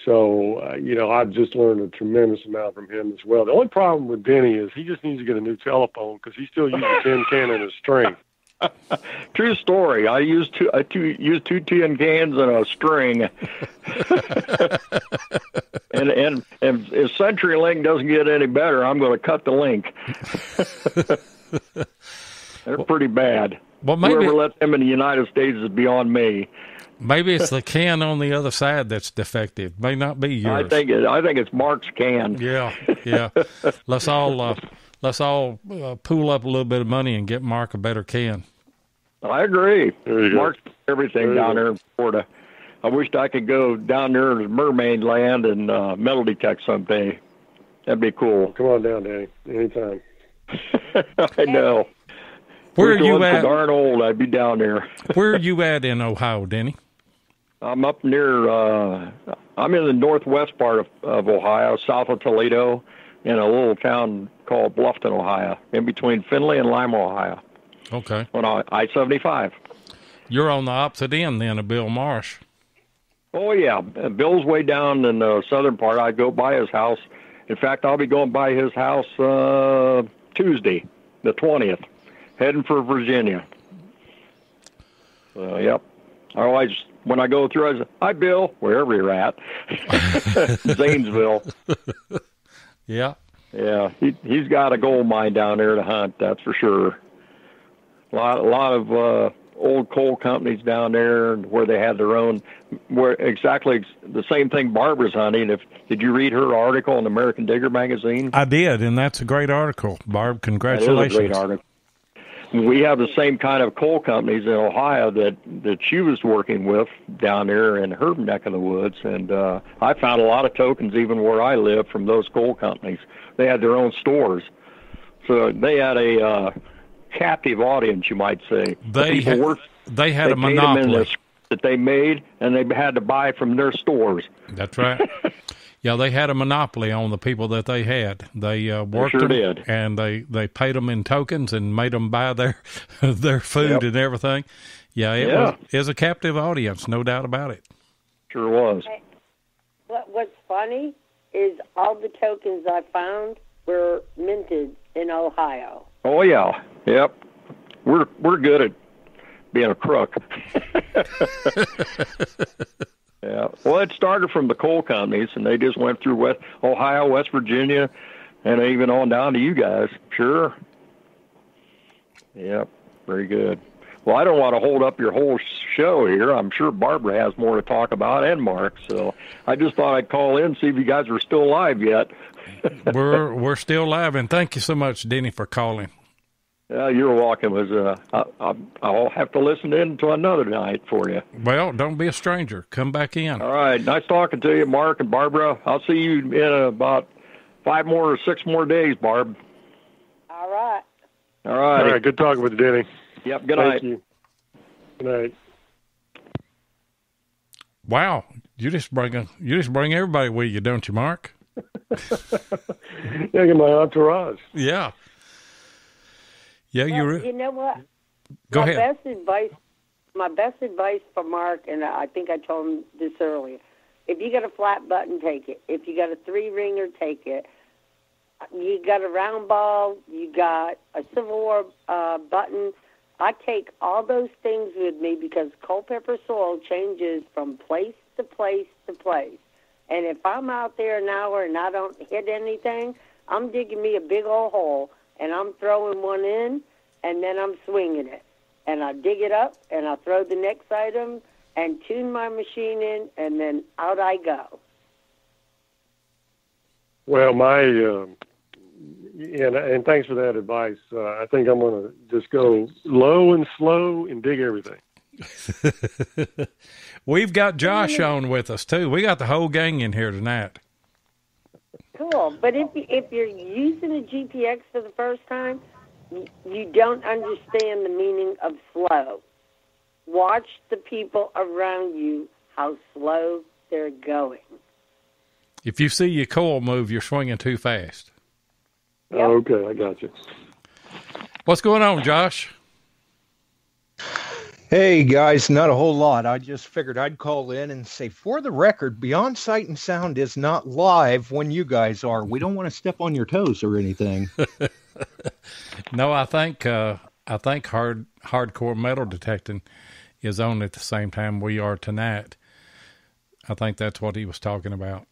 just learned a tremendous amount from him as well. The only problem with Denny is he just needs to get a new telephone because he still uses a tin can and a string. True story. I use two tin cans and a string. and if CenturyLink doesn't get any better, I'm going to cut the link. They're pretty bad. Well, maybe whoever let them in the United States is beyond me. Maybe it's the can on the other side that's defective. May not be yours. I think it's Mark's can. Yeah. Let's all pool up a little bit of money and get Mark a better can. I agree. Mark's everything down go. there in Florida. I wished I could go down there to mermaid land and metal detect someday. That'd be cool. Come on down, Danny. Anytime. I know. Where are you at? So darn old, I'd be down there. Where are you at in Ohio, Denny? I'm up near. I'm in the northwest part of Ohio, south of Toledo, in a little town called Bluffton, Ohio, in between Findlay and Lima, Ohio. Okay. On I-75. You're on the opposite end then of Bill Marsh. Oh yeah, Bill's way down in the southern part. I go by his house. In fact, I'll be going by his house Tuesday, the 20th, heading for Virginia. Yep. When I go through, I say, "Hi, Bill," wherever you're at. Zanesville. Yeah. Yeah, he's got a gold mine down there to hunt. That's for sure. A lot of old coal companies down there where they had their own, where exactly the same thing Barbara's hunting. Did you read her article in American Digger magazine? I did, and that's a great article, Barb. Congratulations. That is a great article. We have the same kind of coal companies in Ohio that she was working with down there in her neck of the woods, and I found a lot of tokens even where I live from those coal companies. They had their own stores, so they had a captive audience, you might say. They had a monopoly that they made, and they had to buy from their stores. That's right. Yeah, they had a monopoly on the people that they had. They worked sure them, did. And they paid them in tokens and made them buy their food Yep. and everything. Yeah, it was a captive audience, no doubt about it. Sure was. What's funny is all the tokens I found were minted in Ohio. Oh yeah, yep. We're good at being a crook. Yeah. Well, it started from the coal companies, and they just went through Ohio, West Virginia, and even on down to you guys. Sure. Yep. Very good. Well, I don't want to hold up your whole show here. I'm sure Barbara has more to talk about, and Mark. So I just thought I'd call in, see if you guys were still alive yet. We're still live, and thank you so much, Denny, for calling. You're welcome. I'll have to listen in to another night for you. Well, don't be a stranger. Come back in. All right. Nice talking to you, Mark and Barbara. I'll see you in about 5 more or 6 more days, Barb. All right. All right. All right. Good talking with you, Denny. Yep. Good night. Thank you. Good night. Wow, you just bring everybody with you, don't you, Mark? Yeah, get my entourage. Yeah. Yeah, you know what? Go ahead. My best advice for Mark, and I think I told him this earlier, if you got a flat button, take it. If you got a 3-ringer, take it. You got a round ball, you got a Civil War button. I take all those things with me because Culpeper soil changes from place to place to place. And if I'm out there an hour and I don't hit anything, I'm digging me a big old hole, and I'm throwing one in, and then I'm swinging it. And I dig it up, and I throw the next item and tune my machine in, and then out I go. Well, and thanks for that advice. I think I'm going to just go low and slow and dig everything. We've got Josh on with us, too. We got the whole gang in here tonight. Cool. But if you're using a GPX for the first time, you don't understand the meaning of slow. Watch the people around you, how slow they're going. If you see your coil move, you're swinging too fast. Yep. Oh, okay, I got you. What's going on, Josh? Hey, guys, not a whole lot. I just figured I'd call in and say, for the record, Beyond Sight and Sound is not live when you guys are. We don't want to step on your toes or anything. No, I think hardcore metal detecting is on at the same time we are tonight. I think that's what he was talking about.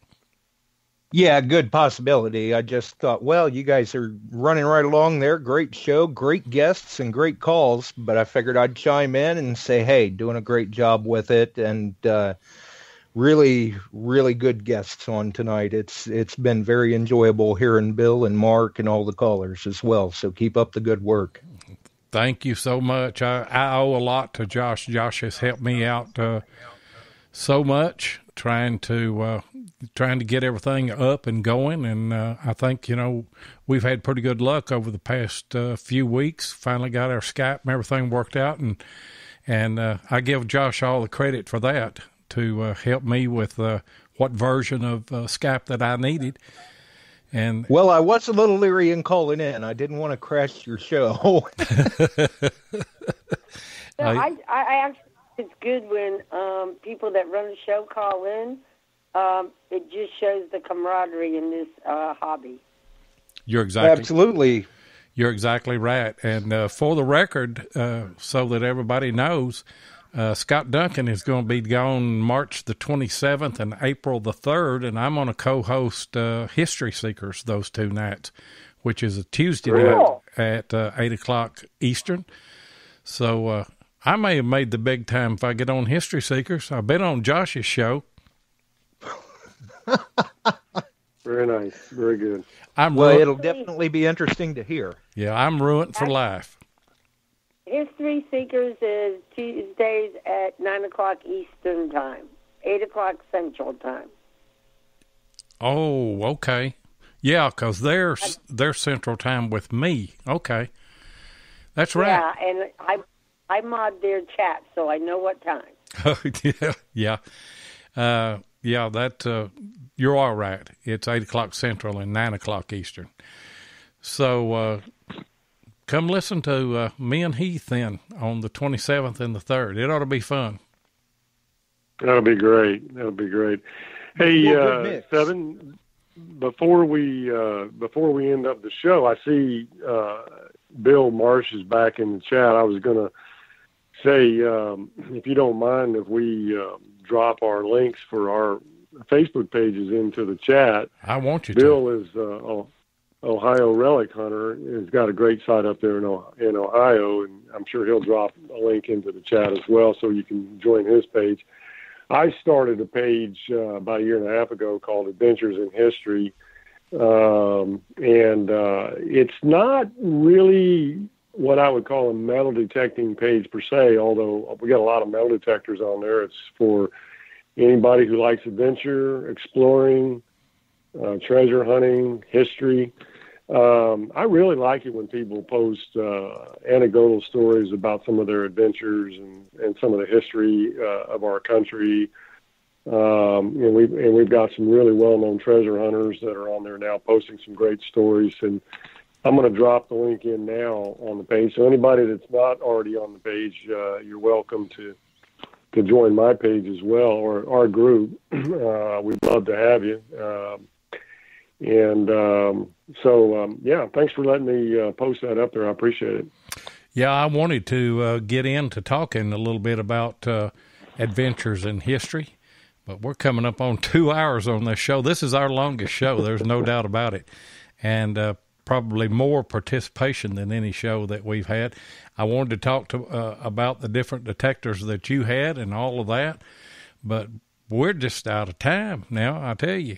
Yeah, good possibility. I just thought, well, you guys are running right along there. Great show, great guests, and great calls. But I figured I'd chime in and say, hey, doing a great job with it. And really, really good guests on tonight. It's been very enjoyable hearing Bill and Mark and all the callers as well. So keep up the good work. Thank you so much. I owe a lot to Josh. Josh has helped me out so much trying to get everything up and going. And I think, we've had pretty good luck over the past few weeks. Finally got our Skype and everything worked out. And I give Josh all the credit for that to help me with what version of Skype that I needed. And well, I was a little leery in calling in. I didn't want to crash your show. I actually, it's good when people that run the show call in. It just shows the camaraderie in this hobby. You're absolutely right. And for the record, so that everybody knows, Scott Duncan is going to be gone March the 27th and April the 3rd, and I'm going to co-host History Seekers those 2 nights, which is a Tuesday night at 8 o'clock Eastern. So I may have made the big time if I get on History Seekers. I've been on Josh's show. Very nice. Very good. It'll definitely be interesting to hear. Yeah, I'm ruined for life. History Seekers is Tuesdays at 9 o'clock Eastern Time, 8 o'clock Central Time. Oh, okay. Yeah, because they're Central Time with me. Okay. That's right. Yeah, and I mod their chat, so I know what time. Yeah. You're all right. It's 8 o'clock Central and 9 o'clock Eastern. So come listen to me and Heath then on the 27th and the 3rd. It ought to be fun. That'll be great. Hey, Seven, before we end up the show, I see Bill Marsh is back in the chat. I was going to say, if you don't mind, if we drop our links for our Facebook pages into the chat. I want you Bill is Ohio Relic Hunter. He's got a great site up there in Ohio, and I'm sure he'll drop a link into the chat as well so you can join his page. I started a page about a year and a half ago called Adventures in History, and it's not really what I would call a metal detecting page per se, although we got a lot of metal detectors on there. It's for anybody who likes adventure, exploring, treasure hunting, history. I really like it when people post anecdotal stories about some of their adventures and some of the history of our country. And we've got some really well-known treasure hunters that are on there now posting some great stories. And I'm going to drop the link in now on the page. So anybody that's not already on the page, you're welcome to join my page as well, or our group. We'd love to have you. Thanks for letting me post that up there. I appreciate it. Yeah, I wanted to get into talking a little bit about adventures in history, but we're coming up on 2 hours on this show. This is our longest show. There's no doubt about it. And probably more participation than any show that we've had. I wanted to talk about the different detectors that you had and all of that, but we're just out of time now, I tell you.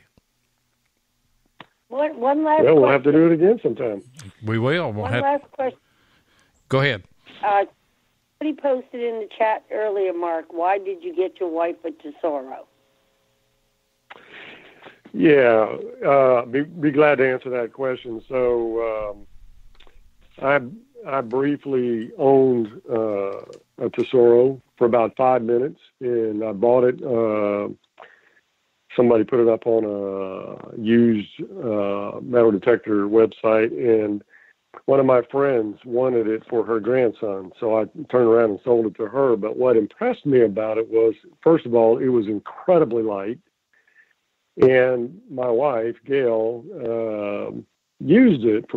One last question. We'll have to do it again sometime. We will. Last question. Go ahead. Somebody posted in the chat earlier, Mark, why did you get your wife a Tesoro? Yeah, be glad to answer that question. So I briefly owned a Tesoro for about 5 minutes, and I bought it. Somebody put it up on a used metal detector website, and one of my friends wanted it for her grandson. So I turned around and sold it to her. But what impressed me about it was, first of all, it was incredibly light. And my wife, Gail, used it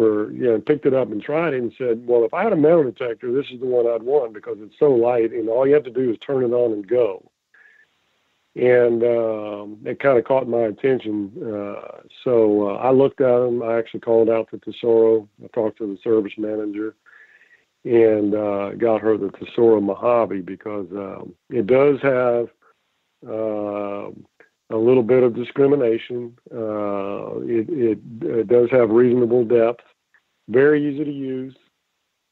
picked it up and tried it and said, well, if I had a metal detector, this is the one I'd want because it's so light and all you have to do is turn it on and go. And it kind of caught my attention. So I looked at them. I actually called out the Tesoro. I talked to the service manager and got her the Tesoro Mojave because it does have a little bit of discrimination. It does have reasonable depth, very easy to use,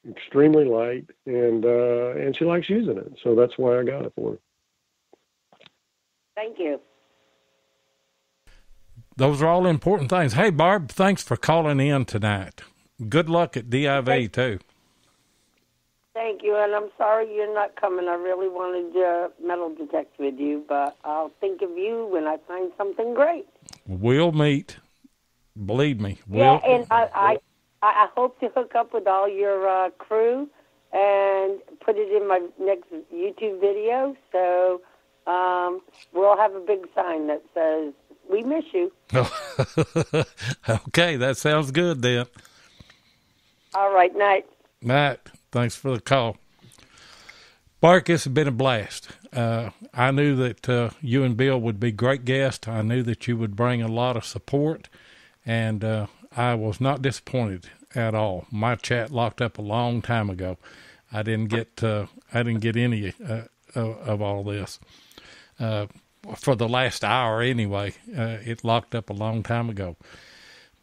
extremely light, and she likes using it. So that's why I got it for her. Thank you. Those are all important things. Hey, Barb, thanks for calling in tonight. Good luck at DIV, too. Thank you, and I'm sorry you're not coming. I really wanted to metal detect with you, but I'll think of you when I find something great. We'll meet. Believe me. Yeah, and I hope to hook up with all your crew and put it in my next YouTube video, so we'll have a big sign that says, "We miss you." Okay, that sounds good then. All right, night. Night. Thanks for the call. Mark, this has been a blast. I knew that you and Bill would be great guests. I knew that you would bring a lot of support, and I was not disappointed at all. My chat locked up a long time ago. I didn't get didn't get any of all this for the last hour anyway. It locked up a long time ago.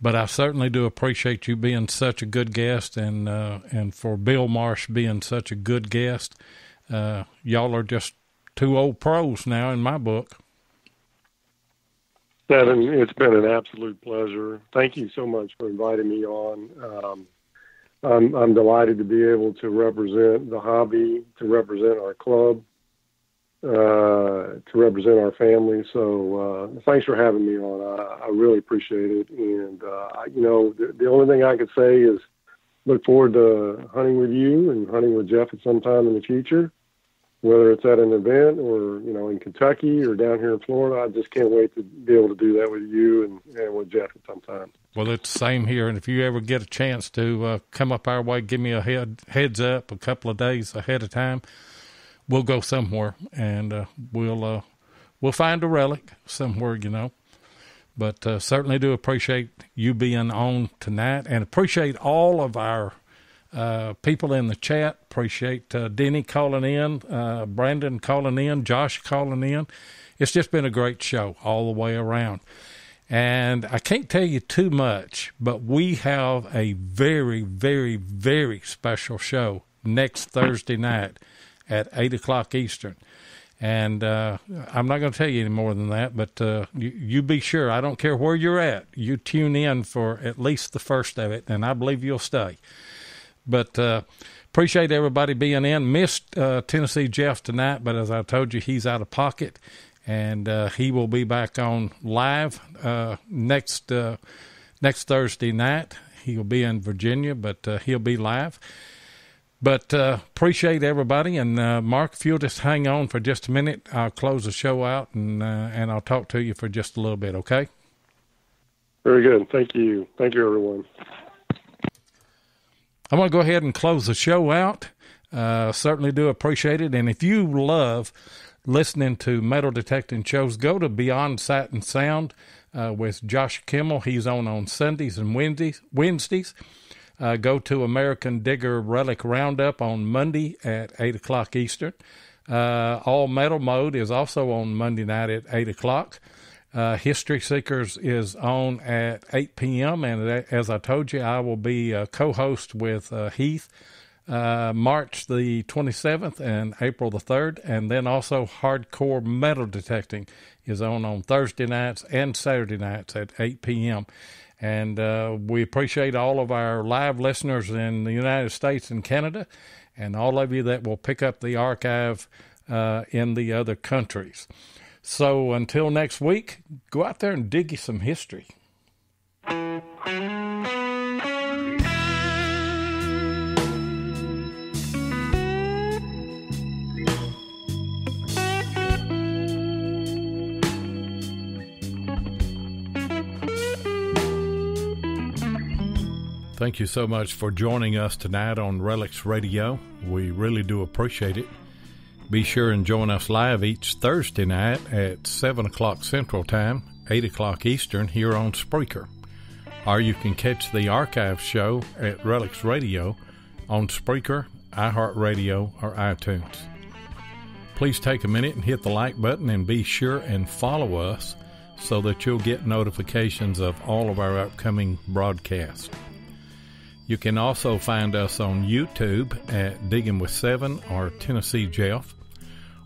But I certainly do appreciate you being such a good guest, and for Bill Marsh being such a good guest. Y'all are just two old pros now in my book. Devin, it's been an absolute pleasure. Thank you so much for inviting me on. I'm delighted to be able to represent the hobby, to represent our club, to represent our family. So thanks for having me on. I really appreciate it. And, the only thing I could say is look forward to hunting with you and hunting with Jeff at some time in the future, whether it's at an event or, in Kentucky or down here in Florida. I just can't wait to be able to do that with you and with Jeff at some time. Well, it's the same here. And if you ever get a chance to come up our way, give me a heads up a couple of days ahead of time. We'll go somewhere, and we'll find a relic somewhere, But certainly do appreciate you being on tonight, and appreciate all of our people in the chat. Appreciate Denny calling in, Brandon calling in, Josh calling in. It's just been a great show all the way around. And I can't tell you too much, but we have a very, very, very special show next Thursday night at 8 o'clock Eastern. And I'm not going to tell you any more than that, but you be sure. I don't care where you're at. You tune in for at least the first of it, and I believe you'll stay. But appreciate everybody being in. Missed Tennessee Jeff tonight, but as I told you, he's out of pocket, and he will be back on live next Thursday night. He'll be in Virginia, but he'll be live. But appreciate everybody, and Mark, if you'll just hang on for just a minute, I'll close the show out, and I'll talk to you for just a little bit, okay? Very good. Thank you. Thank you, everyone. I'm going to go ahead and close the show out. Certainly do appreciate it. And if you love listening to metal detecting shows, go to Beyond Sight and Sound with Josh Kimmel. He's on Sundays and Wednesdays. Go to American Digger Relic Roundup on Monday at 8 o'clock Eastern. All Metal Mode is also on Monday night at 8 o'clock. History Seekers is on at 8 p.m. And as I told you, I will be co-host with Heath March the 27th and April the 3rd. And then also Hardcore Metal Detecting is on Thursday nights and Saturday nights at 8 p.m. And we appreciate all of our live listeners in the United States and Canada, and all of you that will pick up the archive in the other countries. So until next week, go out there and dig you some history. Thank you so much for joining us tonight on Relics Radio. We really do appreciate it. Be sure and join us live each Thursday night at 7 o'clock Central Time, 8 o'clock Eastern here on Spreaker. Or you can catch the archive show at Relics Radio on Spreaker, iHeartRadio, or iTunes. Please take a minute and hit the like button, and be sure and follow us so that you'll get notifications of all of our upcoming broadcasts. You can also find us on YouTube at Digging with Seven or Tennessee Jeff,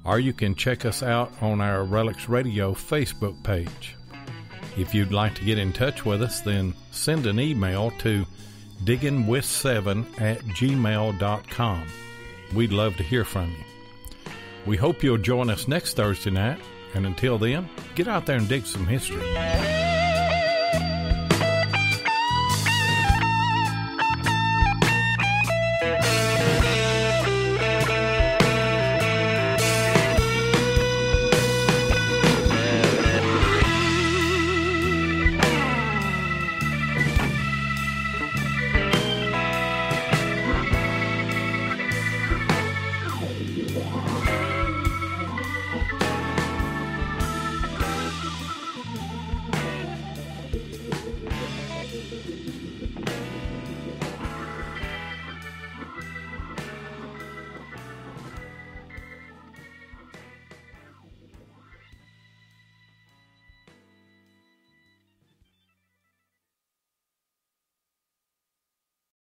or you can check us out on our Relics Radio Facebook page. If you'd like to get in touch with us, then send an email to diggingwith7@gmail.com. We'd love to hear from you. We hope you'll join us next Thursday night, and until then, get out there and dig some history.